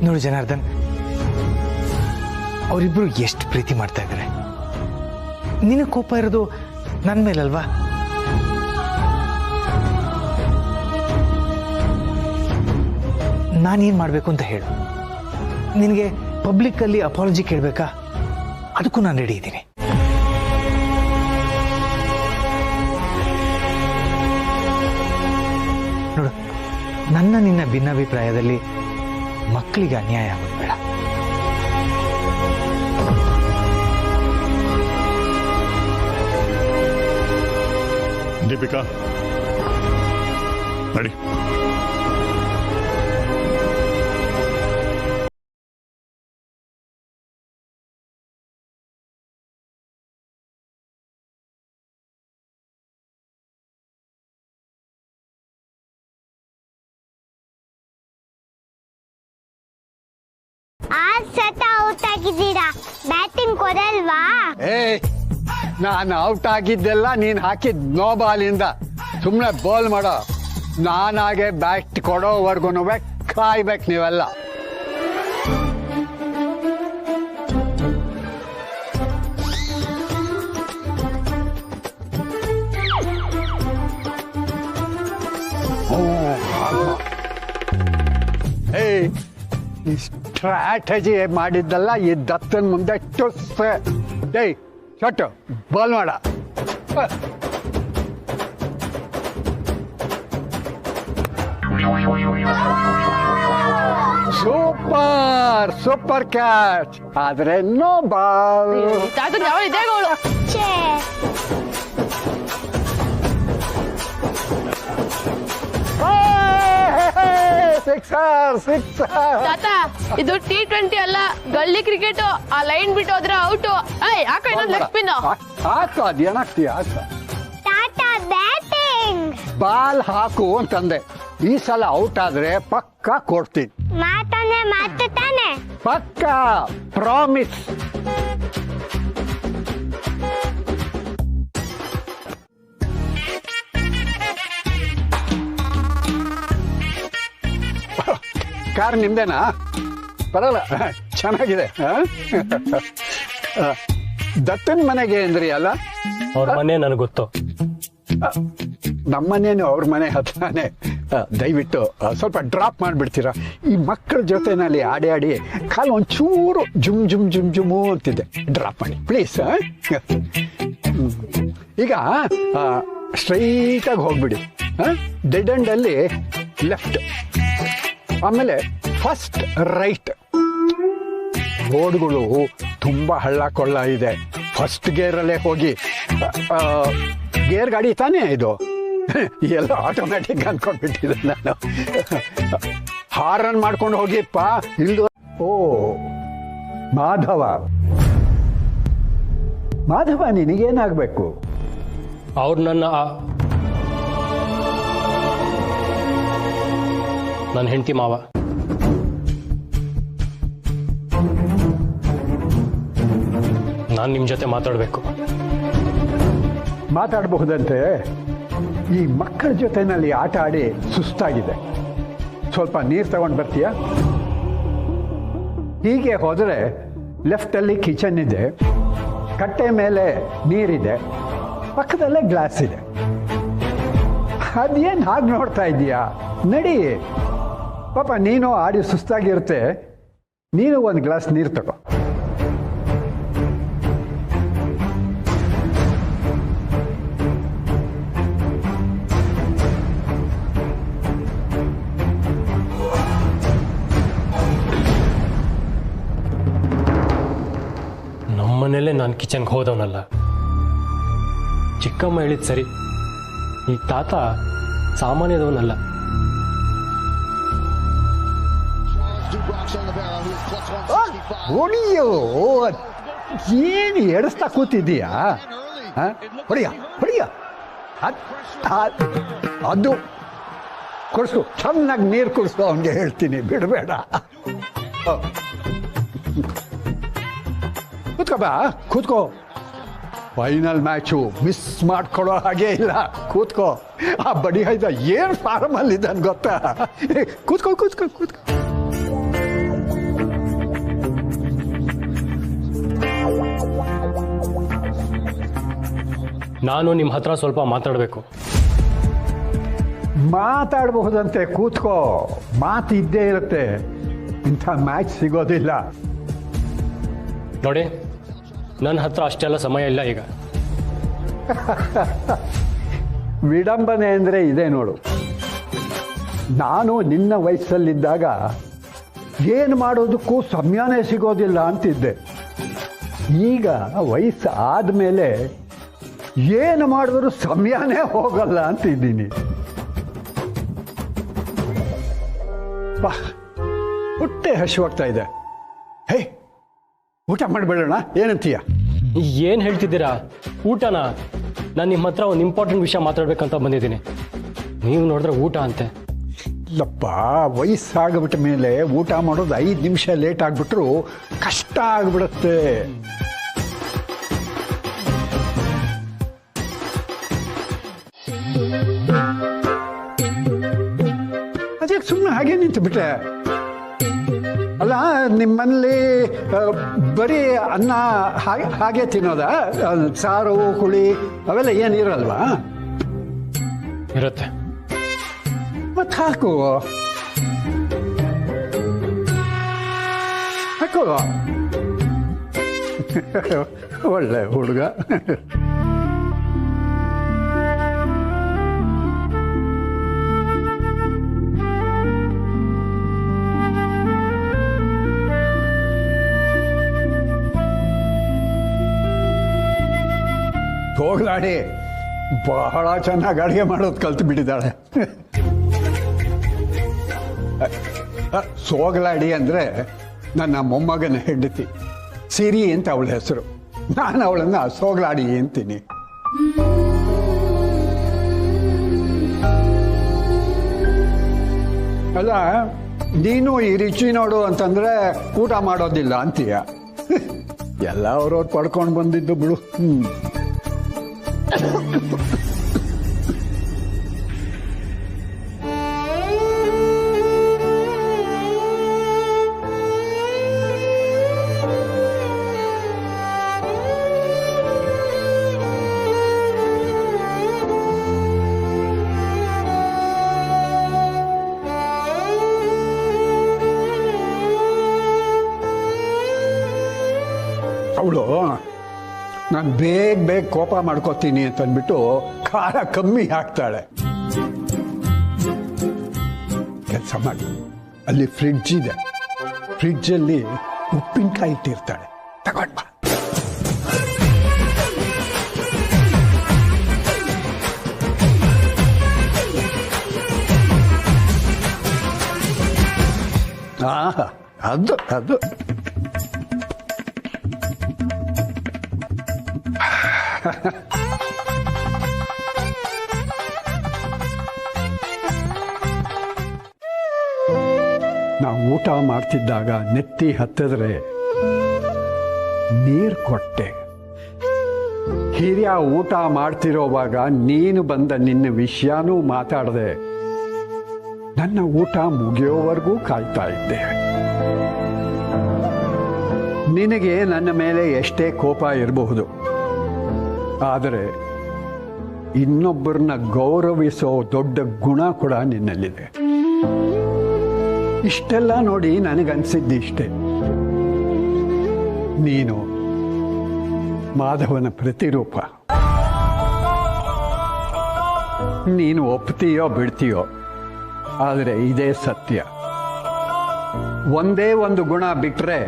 ನೋಡು ಜನಾರ್ದನ್, ಅವರಿಬ್ರು ಎಷ್ಟು ಪ್ರೀತಿ ಮಾಡ್ತಾ ಇದ್ದಾರೆ. ನಿನಗೆ ಕೋಪ ಇರೋದು ನನ್ನ ಮೇಲಲ್ವಾ? ನಾನೇನ್ ಮಾಡ್ಬೇಕು ಅಂತ ಹೇಳು. ನಿನಗೆ ಪಬ್ಲಿಕ್ ಅಲ್ಲಿ ಅಪಾಲಜಿ ಕೇಳಬೇಕಾ? ಅದಕ್ಕೂ ನಾನು ರೆಡಿ ಇದ್ದೀನಿ. ನೋಡು, ನಿನ್ನ ಭಿನ್ನಾಭಿಪ್ರಾಯದಲ್ಲಿ ಮಕ್ಕಳಿಗೆ ಅನ್ಯಾಯ ಆಗೋದು ಬೇಡ. ದೀಪಿಕಾ ನಡಿ. ಔಟ್ ಆಗಿದ್ದೀರಾ? ಬ್ಯಾಟಿಂಗ್ ಕೊಡಲ್ವಾ? ನಾನು ಔಟ್ ಆಗಿದ್ದೆಲ್ಲ ನೀನ್ ಹಾಕಿದ್ ನೋ ಬಾಲಿಂದ. ಸುಮ್ನೆ ಬಾಲ್ ಮಾಡೋ. ನಾನಾಗೆ ಬ್ಯಾಟ್ ಕೊಡೋವರೆಗೂ ಕಾಯ್ಬೇಕು ನೀವೆಲ್ಲ. ಈ ಸ್ಟ್ರಾಟಜಿ ಮಾಡಿದ್ದಲ್ಲ ಈ ದತ್ತನ್ ಮುಂದೆ ಟುಸ್ಸೆ. ಶಟ್ ಬಾಲ್ ಮಾಡ. Super super catch. ಆದ್ರೆ ನೋ ಬಾಲ್. Sixer sixer. ತಾತ ಇದು T20 ಅಲ್ಲ, ಗಲ್ಲಿ ಕ್ರಿಕೆಟ್. ಆ ಲೈನ್ ಬಿಟ್ಟು ಹೋದ್ರೆ ಔಟು. ಯಾಕ ಇನ್ನೊಂದು ಲೆಗ್ ಸ್ಪಿನ್. ಹಾಕು ಅದೇನಾಗ್ತೀಯ ಹಾಕು. ತಾತ ಬ್ಯಾಟಿಂಗ್. ಬಾಲ್ ಹಾಕು ಅಂತಂದೆ. ಈ ಸಲ ಔಟ್ ಆದ್ರೆ ಪಕ್ಕಾ ಕೊಡ್ತೀನಿ. ಮಾತಂದ್ರೆ ಮಾತು ತಾನೆ. ಪಕ್ಕಾ ಪ್ರಾಮಿಸ್. ಕಾರ್ ನಿಮ್ದೇನಾ? ಬರಲ್ಲ, ಚೆನ್ನಾಗಿದೆ. ದತ್ತನ್ ಮನೆಗೆ ಅಂದ್ರಿ ಅಲ್ಲ? ಅವ್ರ ಮನೆ ನನಗೆ ಗೊತ್ತು. ನಮ್ಮನೇನು ಅವ್ರ ಮನೆ ಹತ್ರನೇ. ದಯವಿಟ್ಟು ಸ್ವಲ್ಪ ಡ್ರಾಪ್ ಮಾಡಿಬಿಡ್ತೀರಾ? ಈ ಮಕ್ಕಳ ಜೊತೆನಲ್ಲಿ ಆಡಿ ಆಡಿ ಕಾಲು ಒಂಚೂರು ಜುಮ್ ಜುಮ್ ಜುಮ್ ಜುಮು ಅಂತಿದೆ. ಡ್ರಾಪ್ ಮಾಡಿ ಪ್ಲೀಸ್. ಈಗ ಸ್ಟ್ರೈಟಾಗಿ ಹೋಗ್ಬಿಡಿ. ಡೆಡ್ ಎಂಡಲ್ಲಿ ಲೆಫ್ಟ್, ಆಮೇಲೆ ಫಸ್ಟ್ ರೈಟ್. ರೋಡ್ಗಳು ತುಂಬ ಹಳ್ಳ ಕೊಳ್ಳ ಇದೆ. ಫಸ್ಟ್ ಗೇರಲ್ಲೇ ಹೋಗಿ. ಗೇರ್ ಗಾಡಿ ತಾನೇ ಇದು? ಎಲ್ಲ ಆಟೋಮ್ಯಾಟಿಕ್ ಅನ್ಕೊಂಡ್ಬಿಟ್ಟಿದೆ ನಾನು. ಹಾರನ್ ಮಾಡ್ಕೊಂಡು ಹೋಗಿಪ್ಪ. ಇಲ್ದು. ಓ ಮಾಧವ, ಮಾಧವ ನಿನಗೇನಾಗಬೇಕು? ಅವ್ರು ನನ್ನ ಹೆಂಡತಿ ಮಾವ. ನಾನು ನಿಮ್ಮ ಜೊತೆ ಮಾತಾಡಬೇಕು. ಮಾತಾಡಬಹುದಂತೆ. ಈ ಮಕ್ಕಳ ಜೊತೆನಲ್ಲಿ ಆಟ ಆಡಿ ಸುಸ್ತಾಗಿದೆ. ಸ್ವಲ್ಪ ನೀರು ತಗೊಂಡು ಬರ್ತೀಯಾ? ಹೀಗೆ ಹೋದರೆ ಲೆಫ್ಟಲ್ಲಿ ಕಿಚನ್ ಇದೆ, ಕಟ್ಟೆ ಮೇಲೆ ನೀರಿದೆ, ಪಕ್ಕದಲ್ಲೇ ಗ್ಲಾಸ್ ಇದೆ. ಅದೇನು ಹಾಗೆ ನೋಡ್ತಾ ಇದೀಯಾ? ನಡಿ ಪಾಪ, ನೀನು ಆಡಿ ಸುಸ್ತಾಗಿರುತ್ತೆ. ನೀನು ಒಂದು ಗ್ಲಾಸ್ ನೀರು ತಗೋ. ನಮ್ಮನೇಲೆ ನಾನು ಕಿಚನ್ಗೆ ಹೋದವನಲ್ಲ. ಚಿಕ್ಕಮ್ಮ ಹೇಳಿದ್ ಸರಿ, ಈ ತಾತ ಸಾಮಾನ್ಯದವನಲ್ಲ. ಹೊಡಿಯೋ, ಏನು ಎಡಿಸ್ತಾ ಕೂತಿದ್ದೀಯಾ? ಹೊಡಿಯ ಹೊಡಿಯ. ಅದು ಕುಡಿಸು, ಚೆನ್ನಾಗಿ ನೀರು ಕುಡಿಸು. ಅವನಿಗೆ ಹೇಳ್ತೀನಿ, ಬಿಡಬೇಡ. ಕೂತ್ಕೋ ಬಾ, ಕೂತ್ಕೋ. ಫೈನಲ್ ಮ್ಯಾಚು ಮಿಸ್ ಮಾಡ್ಕೊಳ್ಳೋ ಹಾಗೆ ಇಲ್ಲ. ಕೂತ್ಕೋ. ಆ ಬಡಿ ಹೈದ ಏನು ಫಾರ್ಮಲ್ಲಿ ಇದ್ದಾನೆ ಗೊತ್ತಾ? ಕೂತ್ಕೋ ಕೂತ್ಕೋ ಕೂತ್ಕೋ. ನಾನು ನಿಮ್ಮ ಹತ್ರ ಸ್ವಲ್ಪ ಮಾತಾಡಬೇಕು. ಮಾತಾಡಬಹುದಂತೆ, ಕೂತ್ಕೋ. ಮಾತು ಇದ್ದೇ ಇರುತ್ತೆ. ಇಂಥ ಮ್ಯಾಚ್ ಸಿಗೋದಿಲ್ಲ. ನೋಡಿ, ನನ್ನ ಹತ್ರ ಅಷ್ಟೆಲ್ಲ ಸಮಯ ಇಲ್ಲ ಈಗ. ವಿಡಂಬನೆ ಅಂದರೆ ಇದೆ ನೋಡು. ನಾನು ನಿನ್ನ ವಯಸ್ಸಲ್ಲಿದ್ದಾಗ ಏನು ಮಾಡೋದಕ್ಕೂ ಸಮಯನೇ ಸಿಗೋದಿಲ್ಲ ಅಂತಿದ್ದೆ. ಈಗ ವಯಸ್ಸು ಆದಮೇಲೆ ಏನು ಮಾಡಿದ್ರು ಸಮಯನೇ ಹೋಗಲ್ಲ ಅಂತಿದ್ದೀನಿ. ಬಾ, ಹೊಟ್ಟೆ ಹಸಿವಾಗ್ತಾ ಇದೆ. ಹೇ, ಊಟ ಮಾಡಿಬಿಡೋಣ, ಏನಂತೀಯ? ಏನು ಹೇಳ್ತಿದ್ದೀರಾ? ಊಟನಾ? ನಾನು ನಿಮ್ಮ ಹತ್ರ ಒಂದು ಇಂಪಾರ್ಟೆಂಟ್ ವಿಷಯ ಮಾತಾಡ್ಬೇಕಂತ ಬಂದಿದ್ದೀನಿ. ನೀವು ನೋಡಿದ್ರೆ ಊಟ ಅಂತೆ. ಇಲ್ಲಪ್ಪ, ವಯಸ್ಸಾಗ್ಬಿಟ್ಟ ಮೇಲೆ ಊಟ ಮಾಡೋದು 5 ನಿಮಿಷ ಲೇಟ್ ಆಗಿಬಿಟ್ರು ಕಷ್ಟ ಆಗಿಬಿಡುತ್ತೆ. ಅದಕ್ಕೆ ಸುಮ್ಮನೆ ಹಾಗೆ ನಿಂತು ಬಿಟ್ಟೆ. ಅಲ್ಲ, ನಿಮ್ಮಲ್ಲಿ ಬರೀ ಅನ್ನ ಹಾಗೆ ತಿನ್ನೋದಾ? ಸಾರು ಹುಳಿ ಅವೆಲ್ಲ ಏನಿರಲ್ವಾ? ಇರುತ್ತೆ. ಮತ್ತೆ ಹಾಕು ಹಾಕು. ಒಳ್ಳೆ ಹುಡುಗ. ಹೋಗ್ಲಾಡಿ, ಬಹಳ ಚೆನ್ನಾಗಿ ಅಡುಗೆ ಮಾಡೋದು ಕಲ್ತು ಬಿಟ್ಟಿದ್ದಾಳೆ. ಸೋಗಲಾಡಿ ಅಂದರೆ ನನ್ನ ಮೊಮ್ಮಗನ ಹೆಂಡತಿ ಸಿರಿ ಅಂತ ಅವಳ ಹೆಸರು. ನಾನು ಅವಳನ್ನು ಸೋಗಲಾಡಿ ಅಂತೀನಿ. ಅಲ್ಲ, ನೀನು ಈ ರುಚಿ ನೋಡು ಅಂತಂದ್ರೆ ಊಟ ಮಾಡೋದಿಲ್ಲ ಅಂತೀಯ. ಎಲ್ಲ ಅವ್ರವ್ರು ಪಡ್ಕೊಂಡು ಬಂದಿದ್ದು ಬಿಡು. ಅವಳು ನಾನು ಬೇಗ ಕೋಪ ಮಾಡ್ಕೋತೀನಿ ಅಂತಂದ್ಬಿಟ್ಟು ಖಾರ ಕಮ್ಮಿ ಹಾಕ್ತಾಳೆ. ಕೆಲಸ ಮಾಡಿ, ಅಲ್ಲಿ ಫ್ರಿಡ್ಜ್ ಇದೆ, ಫ್ರಿಡ್ಜಲ್ಲಿ ಉಪ್ಪಿನಕಾಯಿ ಇಟ್ಟಿರ್ತಾಳೆ, ತಗೊಂಡ್ ಬಾ. ಅದು ಅದು ನಾವು ಊಟ ಮಾಡ್ತಿದ್ದಾಗ ನೆತ್ತಿ ಹತ್ತಿದ್ರೆ ನೀರು ಕೊಟ್ಟೆ. ಹಿರಿಯ ಊಟ ಮಾಡ್ತಿರೋವಾಗ ನೀನು ಬಂದ ನಿನ್ನ ವಿಷಯನೂ ಮಾತಾಡದೆ ನನ್ನ ಊಟ ಮುಗಿಯೋವರೆಗೂ ಕಾಯ್ತಾ ಇದ್ದೆ. ನಿನಗೆ ನನ್ನ ಮೇಲೆ ಎಷ್ಟೇ ಕೋಪ ಇರಬಹುದು, ಆದರೆ ಇನ್ನೊಬ್ಬರನ್ನ ಗೌರವಿಸೋ ದೊಡ್ಡ ಗುಣ ಕೂಡ ನಿನ್ನಲ್ಲಿದೆ. ಇಷ್ಟೆಲ್ಲ ನೋಡಿ ನನಗನ್ಸಿದ್ದಿಷ್ಟೇ, ನೀನು ಮಾಧವನ ಪ್ರತಿರೂಪ. ನೀನು ಒಪ್ತೀಯೋ ಬಿಡ್ತೀಯೋ, ಆದರೆ ಇದೇ ಸತ್ಯ. ಒಂದೇ ಒಂದು ಗುಣ ಬಿಟ್ರೆ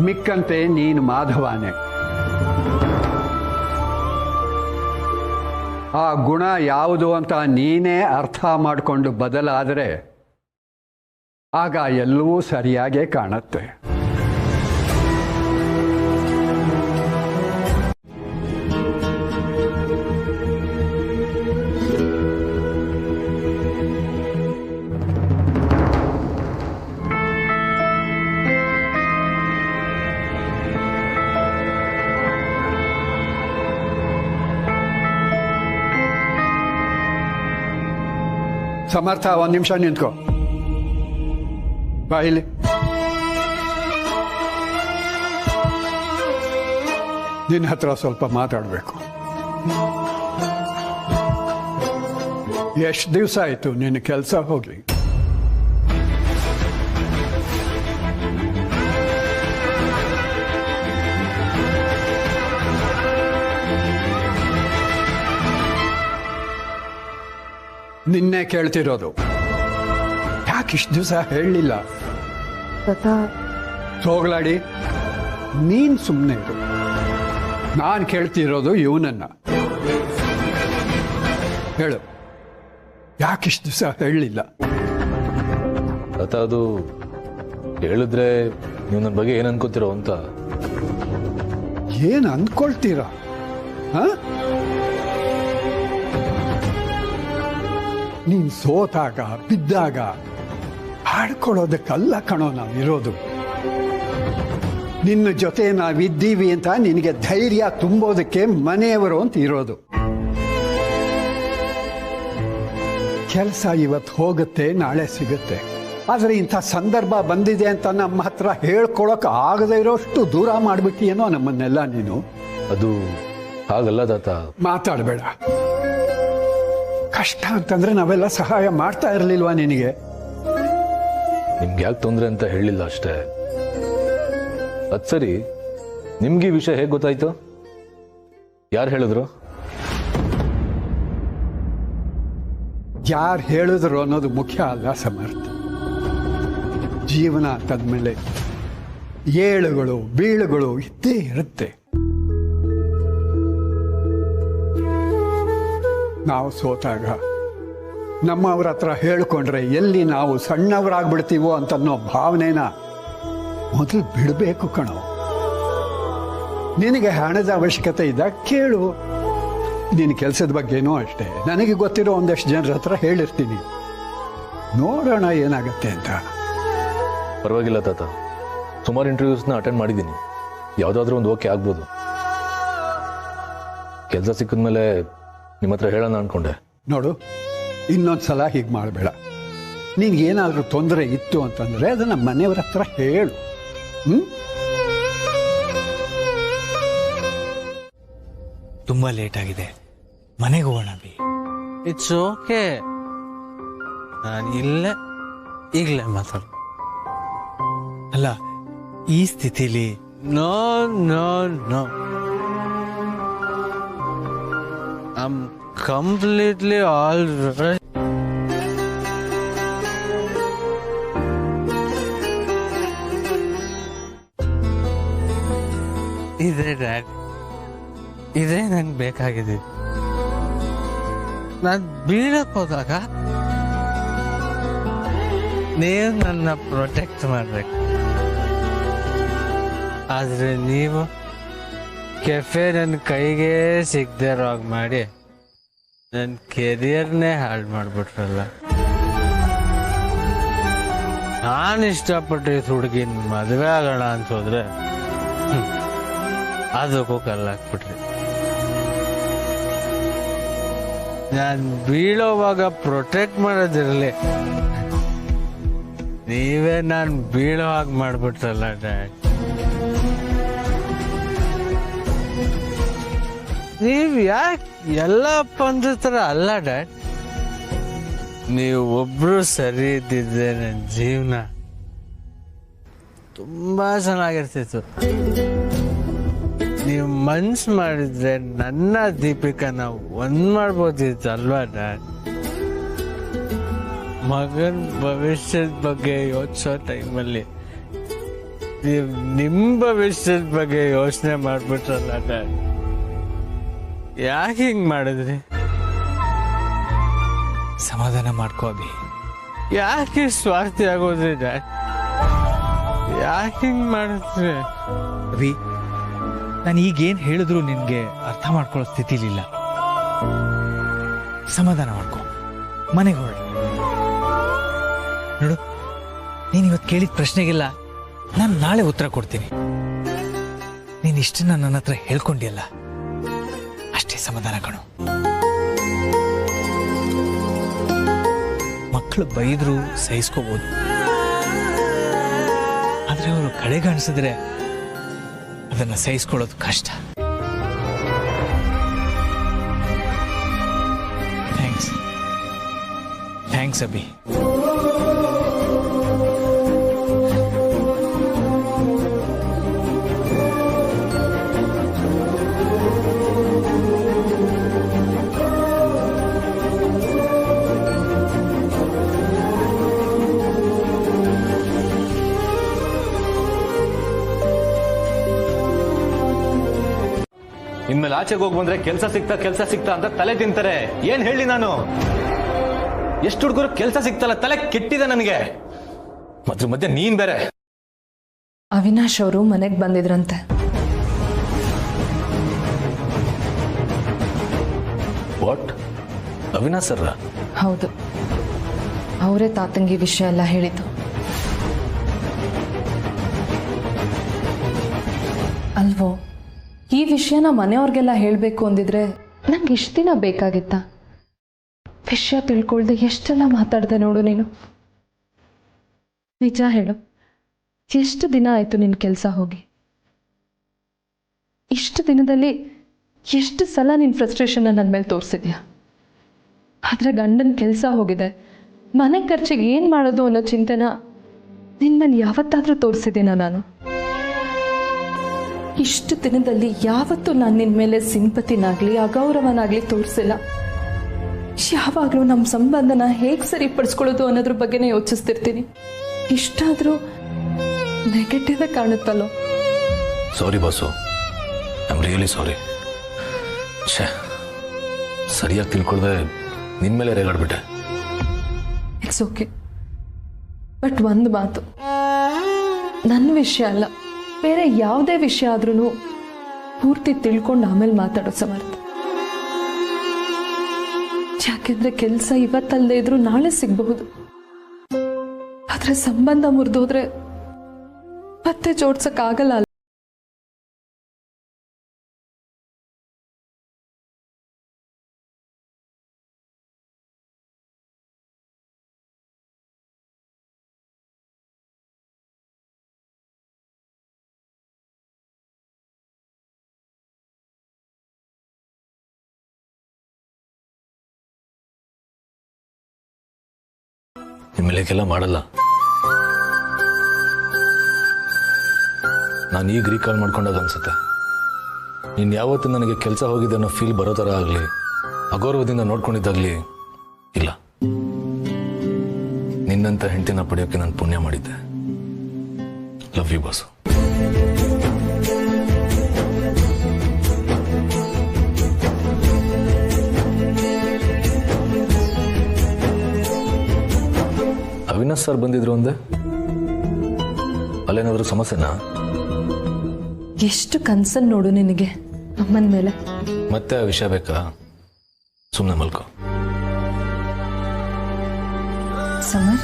ಮಿಕ್ಕಂತೆ ನೀನು ಮಾಧವನೇ. ಆ ಗುಣ ಯಾವುದು ಅಂತ ನೀನೇ ಅರ್ಥ ಮಾಡಿಕೊಂಡು ಬದಲಾದರೆ ಆಗ ಎಲ್ಲವೂ ಸರಿಯಾಗೇ ಕಾಣುತ್ತೆ. ಸಮರ್ಥ, ಒಂದು ನಿಮಿಷ ನಿಂತ್ಕೋ. ಬಾಯಿಲಿ ನಿನ್ನ ಹತ್ರ ಸ್ವಲ್ಪ ಮಾತಾಡಬೇಕು. ಎಷ್ಟು ದಿವಸ ಆಯ್ತು ನಿನ್ನ ಕೆಲಸ ಹೋಗಿ? ನಿನ್ನೆ ಕೇಳ್ತಿರೋದು, ಯಾಕಿಷ್ಟು ದಿವಸ ಹೇಳಲಿಲ್ಲ? ಸೋಗಲಾಡಿ, ನೀನ್ ಸುಮ್ಮನೆ ಇರು. ನಾನು ಕೇಳ್ತಿರೋದು ಇವನನ್ನ. ಹೇಳು, ಯಾಕಿಷ್ಟು ದಿವಸ ಹೇಳಲಿಲ್ಲ? ಅದು ಹೇಳಿದ್ರೆ ನೀವು ನನ್ನ ಬಗ್ಗೆ ಏನು ಅನ್ಕೋತಿರೋ ಅಂತ. ಏನು ಅಂದ್ಕೊಳ್ತೀರಾ? ನೀನ್ ಸೋತಾಗ ಬಿದ್ದಾಗ ಹಾಡ್ಕೊಳ್ಳೋದಕ್ಕಲ್ಲ ಕಣೋ ನಾವಿರೋದು. ನಿನ್ನ ಜೊತೆ ನಾವಿದ್ದೀವಿ ಅಂತ ನಿನಗೆ ಧೈರ್ಯ ತುಂಬೋದಕ್ಕೆ ಮನೆಯವರು ಅಂತ ಇರೋದು. ಕೆಲಸ ಇವತ್ತು ಹೋಗುತ್ತೆ, ನಾಳೆ ಸಿಗುತ್ತೆ. ಆದರೆ ಇಂಥ ಸಂದರ್ಭ ಬಂದಿದೆ ಅಂತ ನಮ್ಮ ಹತ್ರ ಹೇಳ್ಕೊಳಕ್ ಆಗದೇ ಇರೋಷ್ಟು ದೂರ ಮಾಡ್ಬಿಟ್ಟಿಯೇನೋ ನಮ್ಮನ್ನೆಲ್ಲ ನೀನು. ಅದು ಹಾಗಲ್ಲ ತಾತ. ಮಾತಾಡಬೇಡ. ಕಷ್ಟ ಅಂತಂದ್ರೆ ನಾವೆಲ್ಲ ಸಹಾಯ ಮಾಡ್ತಾ ಇರಲಿಲ್ವಾ ನಿನಗೆ? ನಿಮ್ಗೆ ಯಾಕೆ ತೊಂದರೆ ಅಂತ ಹೇಳಿಲ್ಲ ಅಷ್ಟೇ. ಅದ್ ಸರಿ, ನಿಮ್ಗೆ ಈ ವಿಷಯ ಹೇಗೆ ಗೊತ್ತಾಯ್ತು? ಯಾರು ಹೇಳಿದ್ರು? ಯಾರು ಹೇಳಿದ್ರು ಅನ್ನೋದು ಮುಖ್ಯ ಅಲ್ಲ ಸಮರ್ಥ. ಜೀವನ ಅಂತಂದ್ಮೇಲೆ ಏಳುಗಳು ಬೀಳುಗಳು ಇದ್ದೇ ಇರುತ್ತೆ. ನಾವು ಸೋತಾಗ ನಮ್ಮವ್ರ ಹತ್ರ ಹೇಳ್ಕೊಂಡ್ರೆ ಎಲ್ಲಿ ನಾವು ಸಣ್ಣವರಾಗ್ಬಿಡ್ತೀವೋ ಅಂತನ್ನೋ ಭಾವನೆನ ಮೊದಲು ಬಿಡಬೇಕು ಕಣೋ. ನಿನಗೆ ಹಣದ ಅವಶ್ಯಕತೆ ಇದ್ದಾಗ ಕೇಳು. ನಿನ್ನ ಕೆಲಸದ ಬಗ್ಗೆನೂ ಅಷ್ಟೇ, ನನಗೆ ಗೊತ್ತಿರೋ ಒಂದಷ್ಟು ಜನರ ಹತ್ರ ಹೇಳಿರ್ತೀನಿ, ನೋಡೋಣ ಏನಾಗತ್ತೆ ಅಂತ. ಪರವಾಗಿಲ್ಲ ತಾತ, ಸುಮಾರು ಇಂಟರ್ವ್ಯೂಸ್ನ ಅಟೆಂಡ್ ಮಾಡಿದ್ದೀನಿ. ಯಾವುದಾದ್ರೂ ಒಂದು ಓಕೆ ಆಗ್ಬೋದು. ಕೆಲಸ ಸಿಕ್ಕಿದ್ಮೇಲೆ ನಿಮ್ಮ ಹತ್ರ ಹೇಳೋಣ ಅನ್ಕೊಂಡೆ. ನೋಡು, ಇನ್ನೊಂದ್ಸಲ ಹೀಗೆ ಮಾಡಬೇಡ. ನಿನ್ಗೇನಾದರೂ ತೊಂದರೆ ಇತ್ತು ಅಂತಂದರೆ ಅದನ್ನು ಮನೆಯವ್ರ ಹತ್ರ ಹೇಳು. ತುಂಬಾ ಲೇಟ್ ಆಗಿದೆ, ಮನೆಗೆ ಹೋಗೋಣ ಬಿ. ಇಟ್ಸ್ ಓಕೆ, ನಾನು ಈಗಲೇ ಮಾತಾಡು. ಅಲ್ಲ, ಈ ಸ್ಥಿತಿಲಿ no no no, I am completely all right. ಇದೇ ಡ್ಯಾಡ್, ಇದೇ ನಂಗೆ ಬೇಕಾಗಿದೆ. ನಾನು ಬೀಳಕ್ ಹೋದಾಗ ನೀವು ನನ್ನ ಪ್ರೊಟೆಕ್ಟ್ ಮಾಡ್ಬೇಕು. ಆದ್ರೆ ನೀವು ಕೆಫೆ ನನ್ನ ಕೈಗೆ ಸಿಗದೆ ರಾಗ್ ಮಾಡಿ ನನ್ನ ಕೆರಿಯರ್ನೇ ಹಾಳು ಮಾಡ್ಬಿಟ್ರಲ್ಲ. ನಾನು ಇಷ್ಟಪಟ್ಟಿದ್ದ ಹುಡುಗಿನ ಮದುವೆ ಆಗೋಣ ಅಂತ ಹೋದ್ರೆ ಅದಕ್ಕೂ ಕಲ್ಲಾಕ್ಬಿಟ್ರಿ. ನಾನು ಬೀಳೋವಾಗ ಪ್ರೊಟೆಕ್ಟ್ ಮಾಡೋದಿರಲಿ, ನೀವೇ ನಾನು ಬೀಳೋ ಹಾಗೆ ಮಾಡ್ಬಿಟ್ರಲ್ಲ ಡ್ಯಾಡ್. ನೀವ್ ಯಾಕೆ ಎಲ್ಲ ಅಪ್ಪಂದ್ರ ಅಲ್ಲ ಡ್ಯಾಡ್. ನೀವು ಒಬ್ರು ಸರಿ ಇದ್ದಿದ್ರೆ ನನ್ನ ಜೀವನ ತುಂಬಾ ಚೆನ್ನಾಗಿರ್ತಿತ್ತು. ನೀವು ಮನ್ಸು ಮಾಡಿದ್ರೆ ನನ್ನ ದೀಪಿಕಾನ ಒಂದ್ ಮಾಡ್ಬೋದಿತ್ತಲ್ವಾ ಡ್ಯಾಡ್. ಮಗನ್ ಭವಿಷ್ಯದ ಬಗ್ಗೆ ಯೋಚಿಸೋ ಟೈಮಲ್ಲಿ ನೀವು ನಿಮ್ಮ ಭವಿಷ್ಯದ ಬಗ್ಗೆ ಯೋಚನೆ ಮಾಡ್ಬಿಟ್ರಲ್ಲ ಡ್ಯಾಡ್. ಯಾಕೆ ಹಿಂಗ್ ಮಾಡಿದ್ರಿ? ಸಮಾಧಾನ ಮಾಡ್ಕೋ ಅಭಿ. ಯಾಕೆ ಸ್ವಾರ್ಥಿ ಆಗೋದ್ರಿ ಡ್ಯಾಡ್? ಯಾಕೆ ಹಿಂಗ್ ಮಾಡಿದ್ರಿ? ಅಭಿ, ನಾನು ಈಗೇನು ಹೇಳಿದ್ರು ನಿನ್ಗೆ ಅರ್ಥ ಮಾಡ್ಕೊಳ್ಳೋ ಸ್ಥಿತಿಲಿಲ್ಲ. ಸಮಾಧಾನ ಮಾಡ್ಕೊ, ಮನೆಗೆ ಹೊರಡು. ನೋಡು, ನೀನು ಇವತ್ತು ಕೇಳಿದ ಪ್ರಶ್ನೆಗೆಲ್ಲ ನಾನು ನಾಳೆ ಉತ್ತರ ಕೊಡ್ತೀನಿ. ನೀನು ಇಷ್ಟನ್ನ ನನ್ನ ಹತ್ರ ಹೇಳ್ಕೊಂಡಿಯಲ್ಲ, ಅಷ್ಟೇ ಸಮಾಧಾನ ಕಣು. ಮಕ್ಕಳು ಬೈದ್ರು ಸಹಿಸ್ಕೋಬಹುದು, ಆದ್ರೆ ಅವರು ಕಡೆಗಣಿಸಿದ್ರೆ ಅದನ್ನ ಸಹಿಸ್ಕೊಳ್ಳೋದು ಕಷ್ಟ. ಥ್ಯಾಂಕ್ಸ್ ಅಭಿ. ಇನ್ಮೇಲೆ ಆಚೆಗೆ ಹೋಗಿ ಬಂದ್ರೆ ಕೆಲಸ ಸಿಕ್ತಾ ಅಂತ ತಲೆ ತಿಂತಾರೆ. ಏನ್ ಹೇಳಿ ನಾನು? ಎಷ್ಟು ಹುಡುಗರು ಕೆಲಸ ಸಿಕ್ತಲ್ಲ, ತಲೆ ಕೆಟ್ಟಿದೆ ನನಗೆ. ಮಧ್ಯ ಮಧ್ಯೆ ನೀನ್ ಬೇರೆ. ಅವಿನಾಶ್ ಅವರು ಮನೆಗೆ ಬಂದಿದ್ರಂತೆ. ವಾಟ್? ಅವಿನಾಶ್ ಸರ್? ಹೌದು, ಅವರೇ ತಾತಂಗಿ ವಿಷಯ ಎಲ್ಲ ಹೇಳಿದ್ದು. ಅಲ್ವೋ, ಈ ವಿಷಯನ ಮನೆಯವ್ರಿಗೆಲ್ಲ ಹೇಳಬೇಕು ಅಂದಿದ್ರೆ ನಂಗೆ ಇಷ್ಟು ದಿನ ಬೇಕಾಗಿತ್ತಾ? ವಿಷಯ ತಿಳ್ಕೊಳ್ದೆ ಎಷ್ಟೆಲ್ಲ ಮಾತಾಡ್ದೆ ನೋಡು ನೀನು. ನಿಜ ಹೇಳು, ಎಷ್ಟು ದಿನ ಆಯಿತು ನಿನ್ನ ಕೆಲಸ ಹೋಗಿ? ಇಷ್ಟು ದಿನದಲ್ಲಿ ಎಷ್ಟು ಸಲ ನಿನ್ನ ಫ್ರಸ್ಟ್ರೇಷನ್ನ ನನ್ನ ಮೇಲೆ ತೋರಿಸಿದ್ಯಾ? ಆದರೆ ಗಂಡನ ಕೆಲಸ ಹೋಗಿದೆ, ಮನೆ ಖರ್ಚಿಗೆ ಏನು ಮಾಡೋದು ಅನ್ನೋ ಚಿಂತೆನ ನಿನ್ನ ಮೇಲೆ ಯಾವತ್ತಾದರೂ ತೋರಿಸಿದ್ದೀನ ನಾನು? ಇಷ್ಟು ದಿನದಲ್ಲಿ ಯಾವತ್ತೂ ನಾನು ನಿನ್ನ ಮೇಲೆ ಸಿಂಪತಿನಾಗಲಿ ಅಗೌರವನಾಗಲಿ ತೋರಿಸಿಲ್ಲ. ಯಾವಾಗಲೂ ನಮ್ಮ ಸಂಬಂಧನ ಹೇಗೆ ಸರಿಪಡಿಸ್ಕೊಳ್ಳೋದು ಅನ್ನೋದ್ರ ಬಗ್ಗೆನೇ ಯೋಚಿಸ್ತಿರ್ತೀನಿ. ಇಷ್ಟಾದರೂ ನೆಗೆಟಿವ್ ಕಾಣುತ್ತಲ್ಲೋ? Sorry boss, I am really sorry. ಸರಿಯಾಗಿ ತಿಳ್ಕೊಳ್ದೆ ನಿನ್ ಮೇಲೆ ರೇಗಾಡ್ಬಿಟ್ಟೆ. It's okay. ಬಟ್ ಒಂದು ಮಾತು, ನನ್ನ ವಿಷಯ ಅಲ್ಲ, ಬೇರೆ ಯಾವುದೇ ವಿಷಯ ಆದ್ರೂ ಪೂರ್ತಿ ತಿಳ್ಕೊಂಡು ಆಮೇಲೆ ಮಾತಾಡೋ ಸಮರ್ಥ. ಯಾಕೆಂದ್ರೆ ಕೆಲಸ ಇವತ್ತಲ್ಲದೆ ಇದ್ರೂ ನಾಳೆ ಸಿಗಬಹುದು. ಆದ್ರೆ ಸಂಬಂಧ ಮುರಿದೋದ್ರೆ ಮತ್ತೆ ಜೋಡ್ಸಕ್ಕಾಗಲ್ಲ. ನಿಮ್ಮೆಲ್ಲಕ್ಕೆಲ್ಲ ಮಾಡಲ್ಲ. ನಾನು ಈಗ ರೀಕಾಲ್ ಮಾಡ್ಕೊಂಡಾಗ ಅನ್ಸುತ್ತೆ, ನೀನು ಯಾವತ್ತೂ ನನಗೆ ಕೆಲಸ ಹೋಗಿದೆ ಅನ್ನೋ ಫೀಲ್ ಬರೋ ಥರ ಆಗಲಿ, ಅಗೌರವದಿಂದ ನೋಡ್ಕೊಂಡಿದ್ದಾಗಲಿ ಇಲ್ಲ. ನಿನ್ನಂಥ ಹೆಂಡತಿನ ಪಡೆಯೋಕ್ಕೆ ನಾನು ಪುಣ್ಯ ಮಾಡಿದ್ದೆ. Love you boss. Avinash sir ಬಂದಿದ್ರು ಅಂದೆ, ಅಲ್ಲೇನಾದ್ರೂ ಸಮಸ್ಯೆನಾ? ಎಷ್ಟು ಕನ್ಸನ್ ನೋಡು ನಿನಗೆ ಅಮ್ಮನ ಮೇಲೆ. ಮತ್ತೆ ಆ ವಿಷಯ ಬೇಕಾ? ಸುಮ್ಮನೆ ಮಲ್ಕೋ. ಸಮರ್,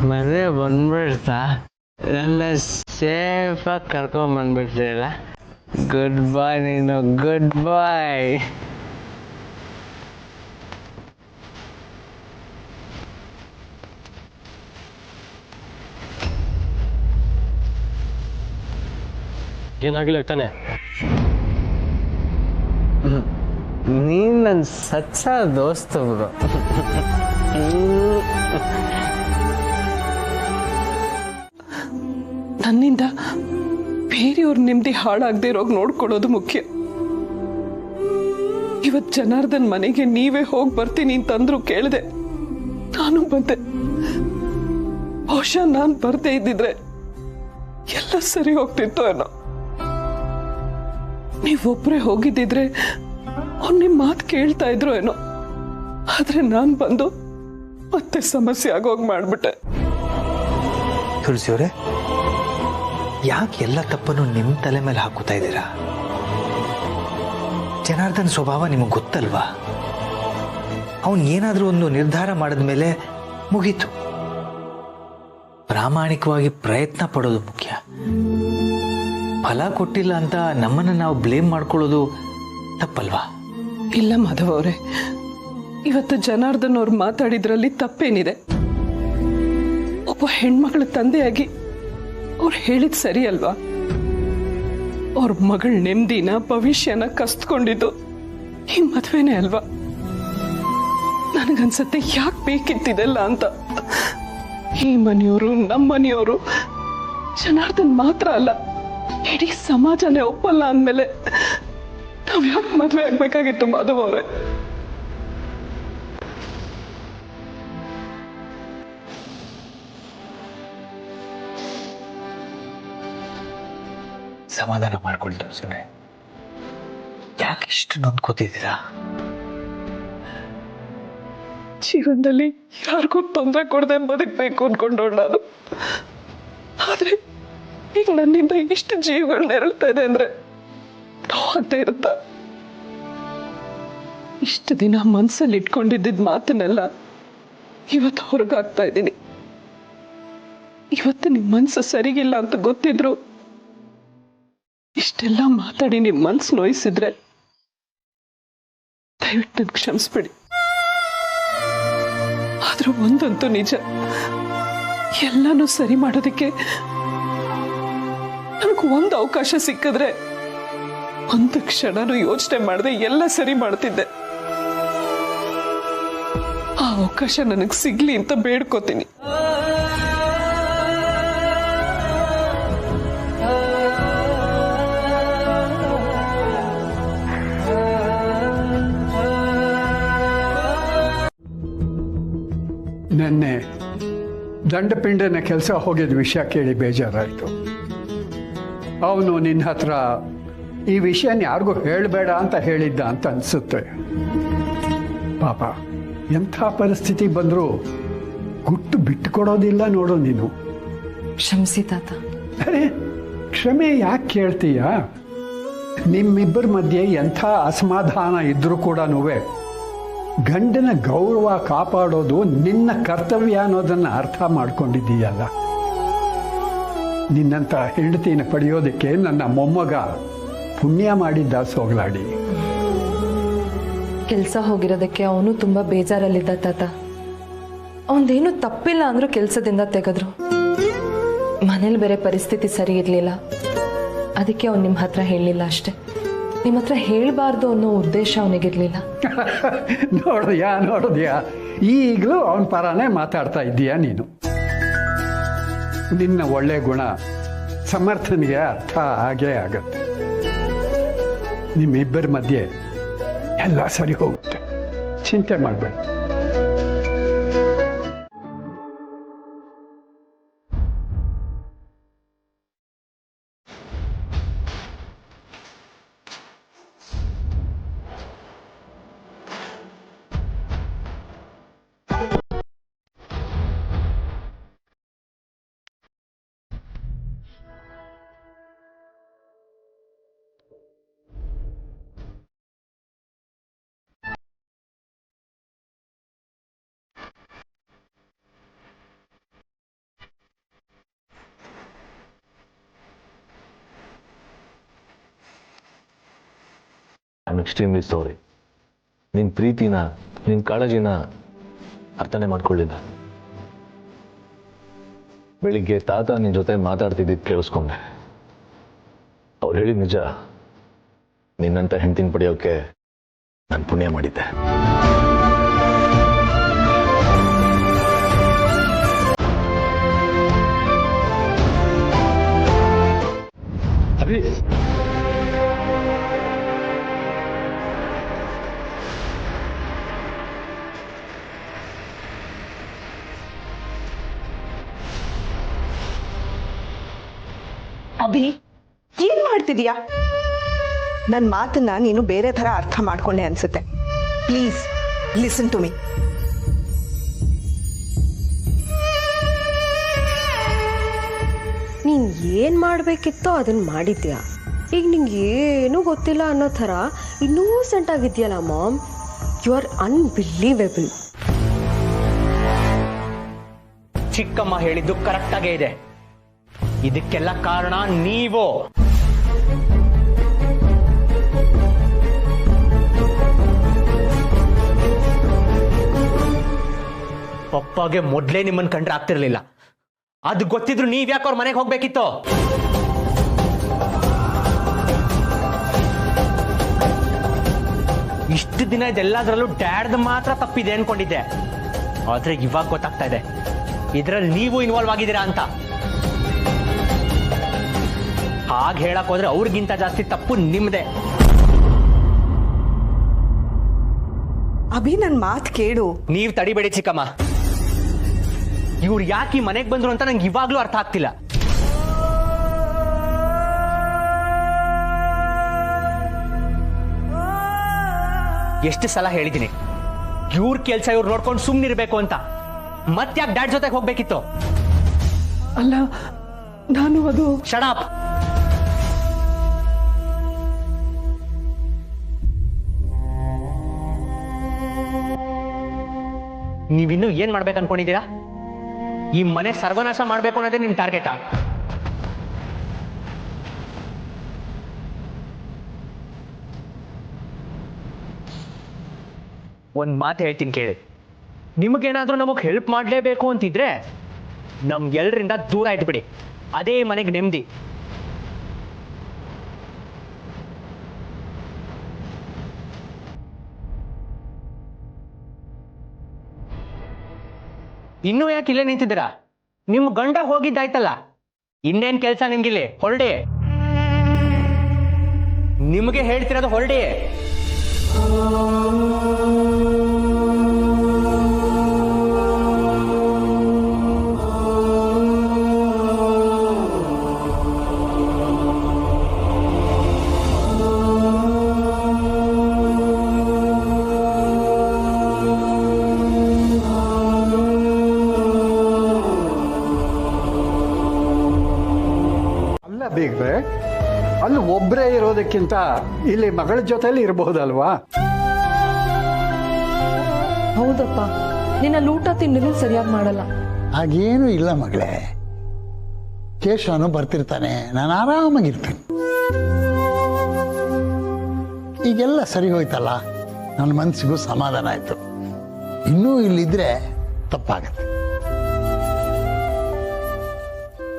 ಮನೆ ಬಂದ್ಬಿಡ್ತಾ? ಎಲ್ಲ ಸೇಫಾಗಿ ಕರ್ಕೊಂಡ್ ಬಂದ್ಬಿಡ್ತೀರ. ಗುಡ್ ಬಾಯ್ ನೀನು, ಗುಡ್ ಬಾಯ್. ಏನಾಗಿಲ್ಲ ತಾನೆ? ನೀನ್ ನನ್ನ ಸಚ್ಚ ದೋಸ್ತ ಬ್ರೋ. ನನ್ನಿಂದ ಬೇರೆಯವ್ರ ನೆಮ್ಮದಿ ಹಾಳಾಗದೆ ಇರೋಗ್ ನೋಡ್ಕೊಳ್ಳೋದು ಮುಖ್ಯ. ಇವತ್ ಜನಾರ್ದನ್ ಮನೆಗೆ ನೀವೇ ಹೋಗಿ ಬರ್ತೀನಿ ಅಂತಂದ್ರು ಕೇಳಿದೆ, ನಾನು ಬಂದೆ. ಬಹುಶಃ ನಾನ್ ಬರ್ದೇ ಇದ್ದಿದ್ರೆ ಎಲ್ಲ ಸರಿ ಹೋಗ್ತಿತ್ತು ಏನೋ. ನೀವೊಬ್ರೆ ಹೋಗಿದ್ದಿದ್ರೆ ಅವ್ರು ನಿಮ್ ಮಾತು ಕೇಳ್ತಾ ಇದ್ರು ಏನೋ. ಆದ್ರೆ ನಾನ್ ಬಂದು ಮತ್ತೆ ಸಮಸ್ಯೆ ಆಗೋಗ್ ಮಾಡ್ಬಿಟ್ಟೆ. ತುಳಸಿಯವರೇ, ಯಾಕೆ ಎಲ್ಲ ತಪ್ಪನ್ನು ನಿಮ್ಮ ತಲೆ ಮೇಲೆ ಹಾಕುತ್ತಾ ಇದ್ದೀರಾ? ಜನಾರ್ದನ್ ಸ್ವಭಾವ ನಿಮಗೆ ಗೊತ್ತಲ್ವಾ? ಅವನು ಏನಾದರೂ ಒಂದು ನಿರ್ಧಾರ ಮಾಡಿದ ಮೇಲೆ ಮುಗೀತು. ಪ್ರಾಮಾಣಿಕವಾಗಿ ಪ್ರಯತ್ನ ಪಡೋದು ಮುಖ್ಯ. ಫಲ ಕೊಟ್ಟಿಲ್ಲ ಅಂತ ನಮ್ಮನ್ನು ನಾವು ಬ್ಲೇಮ್ ಮಾಡ್ಕೊಳ್ಳೋದು ತಪ್ಪಲ್ವಾ? ಇಲ್ಲ ಮಾಧವ್ ಅವರೇ, ಇವತ್ತು ಜನಾರ್ದನ್ ಅವ್ರು ಮಾತಾಡಿದ್ರಲ್ಲಿ ತಪ್ಪೇನಿದೆ? ಒಬ್ಬ ಹೆಣ್ಮಗಳ ತಂದೆಯಾಗಿ ಅವ್ರು ಹೇಳಿದ್ ಸರಿ ಅಲ್ವಾ? ಅವ್ರ ಮಗಳ ನೆಮ್ಮದಿನ ಭವಿಷ್ಯನ ಕಸ್ತ್ಕೊಂಡಿದ್ದು ಈ ಮದ್ವೆನೇ ಅಲ್ವಾ? ನನಗನ್ಸತ್ತೆ ಯಾಕೆ ಬೇಕಿತ್ತಿದೆಲ್ಲ ಅಂತ. ಈ ಮನೆಯವರು, ನಮ್ಮ ಮನೆಯವರು, ಜನಾರ್ದನ್ ಮಾತ್ರ ಅಲ್ಲ, ಇಡೀ ಸಮಾಜನೇ ಒಪ್ಪಲ್ಲ ಅಂದ್ಮೇಲೆ ನಾವ್ ಯಾಕೆ ಮದ್ವೆ ಆಗ್ಬೇಕಾಗಿತ್ತು ಮಾಧವ್ ಅವರೇ? ಸಮಾಧಾನ ಮಾಡ್ಕೊಳ್ತಾರೆ ಸುಮ್ಮನೆ. ಯಾಕೆ ಇಷ್ಟು ನೊಂದ್ಕೋತಿದ್ದೀರಾ? ಜೀವನದಲ್ಲಿ ಯಾರಿಗೂ ತೊಂದರೆ ಕೊಡದೆ ಬದುಕಬೇಕು ಅನ್ಕೊಂಡೋಳು ನಾನು. ಆದ್ರೆ ಈಗ ನನ್ನಿಂದ ಇಷ್ಟು ಜೀವಗಳು ನೆರಳ್ತಾ ಇದೆ ಅಂದ್ರೆ ನೋವಾಗ್ತಾ ಇರುತ್ತ. ಇಷ್ಟು ದಿನ ಮನ್ಸಲ್ಲಿ ಇಟ್ಕೊಂಡಿದ್ದ ಮಾತನ್ನೆಲ್ಲ ಇವತ್ತು ಹೊರಗಾಗ್ತಾ ಇದ್ದೀನಿ. ಇವತ್ತು ನಿಮ್ ಮನ್ಸು ಸರಿಗಿಲ್ಲ ಅಂತ ಗೊತ್ತಿದ್ರು ಇಷ್ಟೆಲ್ಲ ಮಾತಾಡಿ ನಿಮ್ ಮನ್ಸು ನೋಯಿಸಿದ್ರೆ ದಯವಿಟ್ಟು ನನ್ ಕ್ಷಮಿಸ್ಬಿಡಿ. ಆದ್ರೂ ಒಂದಂತೂ ನಿಜ, ಎಲ್ಲಾನು ಸರಿ ಮಾಡೋದಕ್ಕೆ ನನಗೆ ಒಂದು ಅವಕಾಶ ಸಿಕ್ಕಿದ್ರೆ ಒಂದು ಕ್ಷಣನೂ ಯೋಚನೆ ಮಾಡದೆ ಎಲ್ಲ ಸರಿ ಮಾಡ್ತಿದ್ದೆ. ಅವಕಾಶ ನನಗೆ ಸಿಗ್ಲಿ ಅಂತ ಬೇಡ್ಕೋತೀನಿ. ನೆನ್ನೆ ದಂಡಪಿಂಡನ ಕೆಲಸ ಹೋಗಿದ್ದ ವಿಷಯ ಕೇಳಿ ಬೇಜಾರಾಯಿತು. ಅವನು ನಿನ್ನ ಹತ್ರ ಈ ವಿಷಯನ ಯಾರಿಗೂ ಹೇಳಬೇಡ ಅಂತ ಹೇಳಿದ್ದ ಅಂತ ಅನಿಸುತ್ತೆ. ಪಾಪ ಎಂಥ ಪರಿಸ್ಥಿತಿ ಬಂದರೂ ಗುಟ್ಟು ಬಿಟ್ಟುಕೊಡೋದಿಲ್ಲ ನೋಡು ನೀನು. ಕ್ಷಮಿಸಿ ತಾತ. ಅರೆ ಕ್ಷಮೆ ಯಾಕೆ ಕೇಳ್ತೀಯ? ನಿಮ್ಮಿಬ್ಬರ ಮಧ್ಯೆ ಎಂಥ ಅಸಮಾಧಾನ ಇದ್ರೂ ಕೂಡ ಗಂಡನ ಗೌರವ ಕಾಪಾಡೋದು ನಿನ್ನ ಕರ್ತವ್ಯ ಅನ್ನೋದನ್ನ ಅರ್ಥ ಮಾಡ್ಕೊಂಡಿದ್ದೀಯಲ್ಲ. ನಿನ್ನಂತ ಹೆಂಡತಿನ ಪಡೆಯೋದಕ್ಕೆ ನನ್ನ ಮೊಮ್ಮಗ ಪುಣ್ಯ ಮಾಡಿದ್ದ ಸೋಗಲಾಡಿ. ಕೆಲಸ ಹೋಗಿರೋದಕ್ಕೆ ಅವನು ತುಂಬಾ ಬೇಜಾರಲ್ಲಿದ್ದ ತಾತ. ಅವನದೇನು ತಪ್ಪಿಲ್ಲ ಅಂದ್ರೂ ಕೆಲಸದಿಂದ ತೆಗೆದ್ರು. ಮನೇಲಿ ಬೇರೆ ಪರಿಸ್ಥಿತಿ ಸರಿ ಇರ್ಲಿಲ್ಲ, ಅದಕ್ಕೆ ಅವ್ನು ನಿಮ್ಮ ಹತ್ರ ಹೇಳಲಿಲ್ಲ ಅಷ್ಟೆ. ನಿಮ್ಮ ಹತ್ರ ಹೇಳಬಾರ್ದು ಅನ್ನೋ ಉದ್ದೇಶ ಅವನಿಗಿರ್ಲಿಲ್ಲ. ನೋಡಿದ್ಯಾ ಈಗಲೂ ಅವನ ಪರಾನೇ ಮಾತಾಡ್ತಾ ಇದ್ದೀಯಾ ನೀನು. ನಿನ್ನ ಒಳ್ಳೆ ಗುಣ ಸಮರ್ಥನಿಗೆ ಅರ್ಥ ಆಗೇ ಆಗತ್ತೆ. ನಿಮ್ಮಿಬ್ಬರ ಮಧ್ಯೆ ಎಲ್ಲ ಸರಿ ಹೋಗುತ್ತೆ, ಚಿಂತೆ ಮಾಡಬೇಡ. I am extremely sorry. ನಿನ್ನ ಪ್ರೀತಿನ, ನಿನ್ನ ಕಾಳಜಿನ ಅರ್ಥನೇ ಮಾಡ್ಕೊಳ್ಳಿಲ್ಲ. ಬೆಳಿಗ್ಗೆ ತಾತ ನಿನ್ನ ಜೊತೆ ಮಾತಾಡ್ತಿದ್ದಿದ್ದು ಕೇಳಿಸ್ಕೊಂಡೆ. ಅವ್ರು ಹೇಳಿದ ನಿಜ. ನಿನ್ನಂತ ಹೆಂಡತಿನ ಪಡೆಯೋಕೆ ನಾನು ಪುಣ್ಯ ಮಾಡಿದ್ದೆ. ಅಭಿ, ಅಭಿ ಏನ್ ಮಾಡ್ತಿದೀಯಾ? ನನ್ನ ಮಾತನ್ನ ನೀನು ಬೇರೆ ತರ ಅರ್ಥ ಮಾಡ್ಕೊಂಡೆ ಅನ್ಸುತ್ತೆ. Please listen to me. ನೀನ್ ಏನ್ ಮಾಡ್ಬೇಕಿತ್ತೋ ಅದನ್ನ ಮಾಡಿದ್ಯಾ. ಈಗ ನಿಂಗೆ ಏನೂ ಗೊತ್ತಿಲ್ಲ ಅನ್ನೋ ಥರ ಇನ್ನೋಸೆಂಟ್ ಆಗಿದ್ಯಲ್ಲ ಮಾಮ್. You are unbelievable. ಚಿಕ್ಕಮ್ಮ ಹೇಳಿದ್ದು ಕರೆಕ್ಟ್ ಆಗೇ ಇದೆ. ಇದಕ್ಕೆಲ್ಲ ಕಾರಣ ನೀವು. ಪಪ್ಪಾಗೆ ಮೊದ್ಲೇ ನಿಮ್ಮನ್ನ ಕಂಡ್ರೆ ಆಗ್ತಿರ್ಲಿಲ್ಲ. ಅದು ಗೊತ್ತಿದ್ರು ನೀವ್ ಯಾಕೆ ಅವ್ರ ಮನೆಗೆ ಹೋಗ್ಬೇಕಿತ್ತು? ಇಷ್ಟು ದಿನ ಇದೆಲ್ಲದರಲ್ಲೂ ಡ್ಯಾಡ್ದು ಮಾತ್ರ ತಪ್ಪಿದೆ ಅನ್ಕೊಂಡಿದ್ದೆ. ಆದ್ರೆ ಇವಾಗ ಗೊತ್ತಾಗ್ತಾ ಇದೆ ಇದ್ರಲ್ಲಿ ನೀವು ಇನ್ವಾಲ್ವ್ ಆಗಿದ್ದೀರಾ ಅಂತ. ಹಾಗೆ ಹೇಳಕ್ ಹೋದ್ರೆ ಅವ್ರಿಗಿಂತ ಜಾಸ್ತಿ ತಪ್ಪು ನಿಮ್ದೆ. ಅಭಿ ನನ್ ಮಾತು ಕೇಳು. ನೀವ್ ತಡಿಬೇಡಿ ಚಿಕ್ಕಮ್ಮ. ಇವ್ರು ಯಾಕೆ ಮನೆಗೆ ಬಂದ್ರು ಅಂತ ನಂಗೆ ಇವಾಗ್ಲೂ ಅರ್ಥ ಆಗ್ತಿಲ್ಲ. ಎಷ್ಟು ಸಲ ಹೇಳಿದ್ದೀನಿ ಇವ್ರ ಕೆಲ್ಸ ಇವ್ರು ನೋಡ್ಕೊಂಡು ಸುಮ್ನಿರ್ಬೇಕು ಅಂತ. ಮತ್ತ್ಯಾಕೆ ಡ್ಯಾಡ್ ಜೊತೆಗೆ ಹೋಗ್ಬೇಕಿತ್ತು? ಅಲ್ಲ, ನಾನು ಅದು ಶಟ್ ಅಪ್. ನೀವಿನ್ನೂ ಏನ್ ಮಾಡ್ಬೇಕು ಅನ್ಕೊಂಡಿದ್ದೀರಾ? ಈ ಮನೆ ಸರ್ವನಾಶ ಮಾಡ್ಬೇಕು ಅನ್ನೋದೇ ನಿಮ್ ಟಾರ್ಗೆಟಾ? ಒಂದ್ ಮಾತು ಹೇಳ್ತೀನಿ ಕೇಳಿ. ನಿಮಗೇನಾದ್ರೂ ನಮಗ್ ಹೆಲ್ಪ್ ಮಾಡ್ಲೇಬೇಕು ಅಂತಿದ್ರೆ ನಮ್ಗೆಲ್ಲರಿಂದ ದೂರ ಇಟ್ಬಿಡಿ. ಅದೇ ಮನೆಗೆ ನೆಮ್ಮದಿ. ಇನ್ನೂ ಯಾಕೆ ಇಲ್ಲೇ ನಿಂತಿದ್ದೀರಾ? ನಿಮ್ಮ ಗಂಡ ಹೋಗಿದ್ದಾಯ್ತಲ್ಲ, ಇನ್ನೇನ್ ಕೆಲಸ ನಿಮ್ಗಿಲ್ಲಿ? ಹೊರಡಿ. ನಿಮಗೆ ಹೇಳ್ತಿರೋದು ಹೊರಡಿ. ಅಲ್ಲ ಬೀಗ್ರೆ, ಅಲ್ಲಿ ಒಬ್ಬರೇ ಇರೋದಕ್ಕಿಂತ ಇಲ್ಲಿ ಮಗಳ ಜೊತೆಲಿ ಇರಬಹುದಲ್ವಾ? ಹೌದಪ್ಪ, ನಿನ್ನ ಊಟ ತಿಂಡಿನೂ ಸರಿಯಾಗಿ ಮಾಡಲ್ಲ. ಹಾಗೇನೂ ಇಲ್ಲ ಮಗಳೇ, ಕೇಶವನು ಬರ್ತಿರ್ತಾನೆ, ನಾನು ಆರಾಮಾಗಿರ್ತೀನಿ. ಈಗೆಲ್ಲ ಸರಿ ಹೋಯ್ತಲ್ಲ, ನನ್ನ ಮನಸ್ಸಿಗೂ ಸಮಾಧಾನ ಆಯ್ತು. ಇನ್ನೂ ಇಲ್ಲಿದ್ರೆ ತಪ್ಪಾಗತ್ತೆ.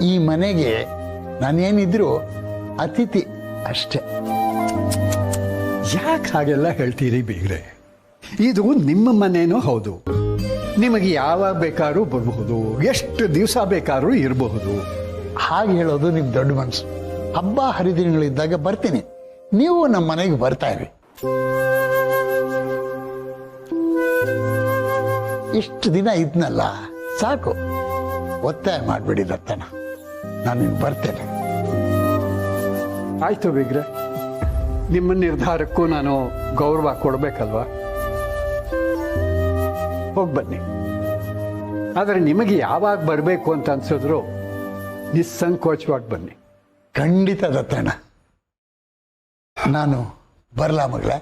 ಈ ಮನೆಗೆ ನಾನೇನಿದ್ರು ಅತಿಥಿ ಅಷ್ಟೇ. ಯಾಕೆ ಹಾಗೆಲ್ಲ ಹೇಳ್ತೀರಿ ಬೀಗ್ರೆ? ಇದು ನಿಮ್ಮ ಮನೇನೂ ಹೌದು. ನಿಮಗೆ ಯಾವಾಗ ಬೇಕಾದ್ರೂ ಬರಬಹುದು, ಎಷ್ಟು ದಿವಸ ಬೇಕಾದ್ರೂ ಇರಬಹುದು. ಹಾಗೆ ಹೇಳೋದು ನಿಮ್ ದೊಡ್ಡ ಮನಸ್ಸು. ಹಬ್ಬ ಹರಿದಿನಗಳಿದ್ದಾಗ ಬರ್ತೀನಿ, ನೀವು ನಮ್ಮ ಮನೆಗೆ ಬರ್ತಾ ಇರಿ. ಇಷ್ಟು ದಿನ ಇದ್ನಲ್ಲ, ಸಾಕು. ಒತ್ತಾಯ ಮಾಡ್ಬಿಡಿ ದತ್ತನ, ನಾನು ಬರ್ತೇನೆ. ಆಯ್ತು ಬೀಗ್ರೆ, ನಿಮ್ಮ ನಿರ್ಧಾರಕ್ಕೂ ನಾನು ಗೌರವ ಕೊಡ್ಬೇಕಲ್ವಾ? ಹೋಗ್ಬನ್ನಿ. ಆದರೆ ನಿಮಗೆ ಯಾವಾಗ ಬರಬೇಕು ಅಂತ ಅನ್ಸಿದ್ರು ನಿಸ್ಸಂಕೋಚವಾಗಿ ಬನ್ನಿ. ಖಂಡಿತ ದತ್ತಣ್ಣ, ನಾನು ಬರಲಾ ಮಗಳೇ?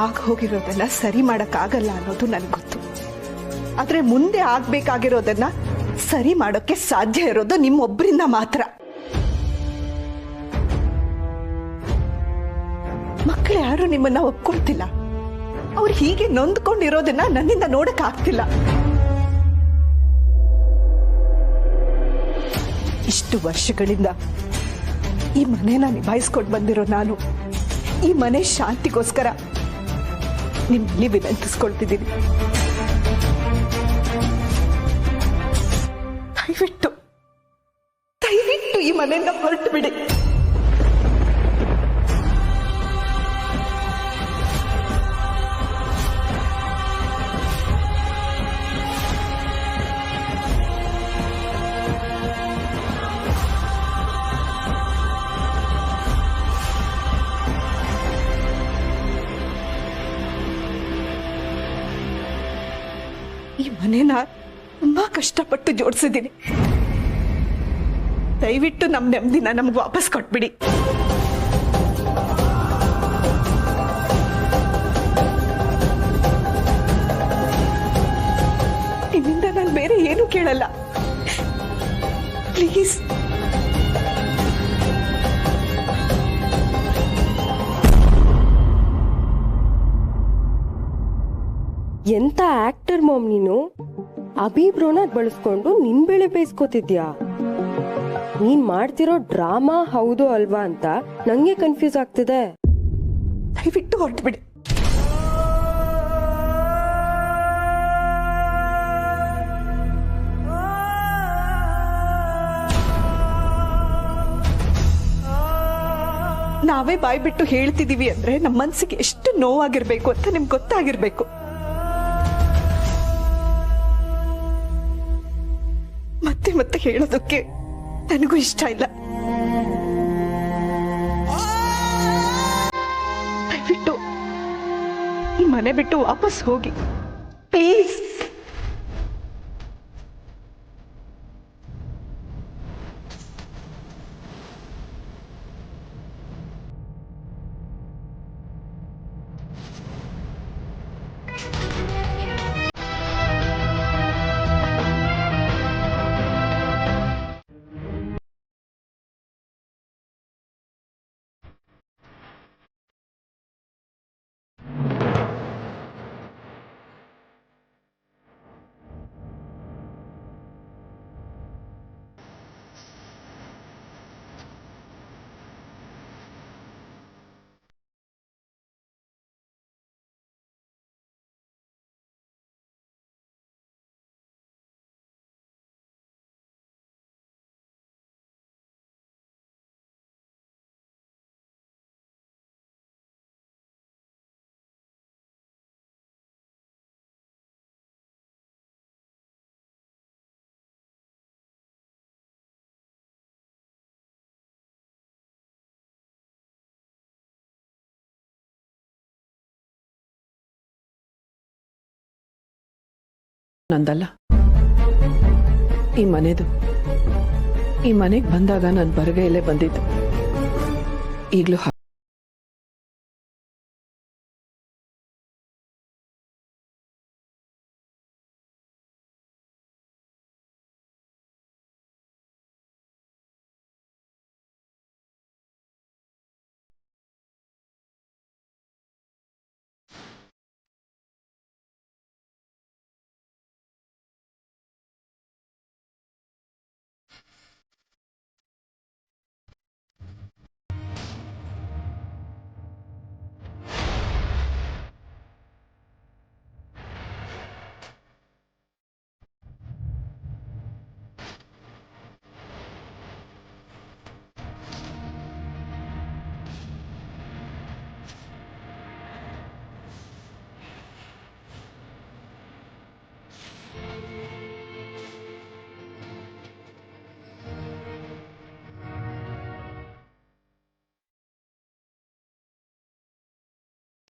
ಆಗ ಹೋಗಿರೋದನ್ನ ಸರಿ ಮಾಡಕ್ಕಾಗಲ್ಲ ಅನ್ನೋದು ನನಗೆ ಗೊತ್ತು. ಆದ್ರೆ ಮುಂದೆ ಆಗ್ಬೇಕಾಗಿರೋದನ್ನ ಸರಿ ಮಾಡೋಕೆ ಸಾಧ್ಯ ಇರೋದು ನಿಮ್ಮೊಬ್ಬರಿಂದ ಮಾತ್ರ. ಮಕ್ಕಳು ಯಾರು ನಿಮ್ಮನ್ನ ಒಪ್ಕೊಳ್ತಿಲ್ಲ. ಅವ್ರು ಹೀಗೆ ನೊಂದ್ಕೊಂಡಿರೋದನ್ನ ನನ್ನಿಂದ ನೋಡಕ್ ಆಗ್ತಿಲ್ಲ. ಇಷ್ಟು ವರ್ಷಗಳಿಂದ ಈ ಮನೆನ ನಿಭಾಯಿಸ್ಕೊಂಡು ಬಂದಿರೋ ನಾನು ಈ ಮನೆ ಶಾಂತಿಗೋಸ್ಕರ ನಿಮ್ಮಲ್ಲಿ ವಿನಂತಿಸ್ಕೊಳ್ತಿದ್ದೀನಿ. ದಯವಿಟ್ಟು ಈ ಮನೆಯಿಂದ ಹೊರಟು ಬಿಡಿ. ಈ ಮನೆನ ತುಂಬಾ ಕಷ್ಟಪಟ್ಟು ಜೋಡಿಸಿದ್ದೀನಿ. ದಯವಿಟ್ಟು ನಮ್ಮ ನೆಮ್ಮದಿನ ನಮ್ಗೆ ವಾಪಸ್ ಕೊಟ್ಬಿಡಿ. ನಿಮ್ಮಿಂದ ನಾನು ಬೇರೆ ಏನು ಕೇಳಲ್ಲ. ಪ್ಲೀಸ್. ಎಂತ ಆಕ್ಟರ್ ಮಾಮ್ ನೀನು? ಅಭಿಬ್ರೋನ ಬಳಸ್ಕೊಂಡು ನಿನ್ ಬೆಳೆ ಬೇಯಿಸ್ಕೋತಿದ್ಯಾ? ನೀನ್ ಮಾಡ್ತಿರೋ ಡ್ರಾಮಾ ಹೌದು ಅಲ್ವಾ ಅಂತ ನಂಗೆ ಕನ್ಫ್ಯೂಸ್ ಆಗ್ತಿದೆ. ದಯವಿಟ್ಟು ಹೊರಟ್ಬಿಡಿ. ನಾವೇ ಬಾಯ್ ಬಿಟ್ಟು ಹೇಳ್ತಿದೀವಿ ಅಂದ್ರೆ ನಮ್ಮ ಮನ್ಸಿಗೆ ಎಷ್ಟು ನೋವಾಗಿರ್ಬೇಕು ಅಂತ ನಿಮ್ಗೆ ಗೊತ್ತಾಗಿರ್ಬೇಕು. ಮತ್ತೆ ಮತ್ತೆ ಹೇಳೋದಕ್ಕೆ ನನಗೂ ಇಷ್ಟ ಇಲ್ಲ. ದಯವಿಟ್ಟು ಈ ಮನೆ ಬಿಟ್ಟು ವಾಪಸ್ ಹೋಗಿ ಪ್ಲೀಸ್. ನಂದಲ್ಲ, ಈ ಮನೆದು. ಈ ಮನೆಗೆ ಬಂದಾಗ ನಾನು ಬರಗೈಲೇ ಬಂದಿದ್ದು. ಈಗಲೂ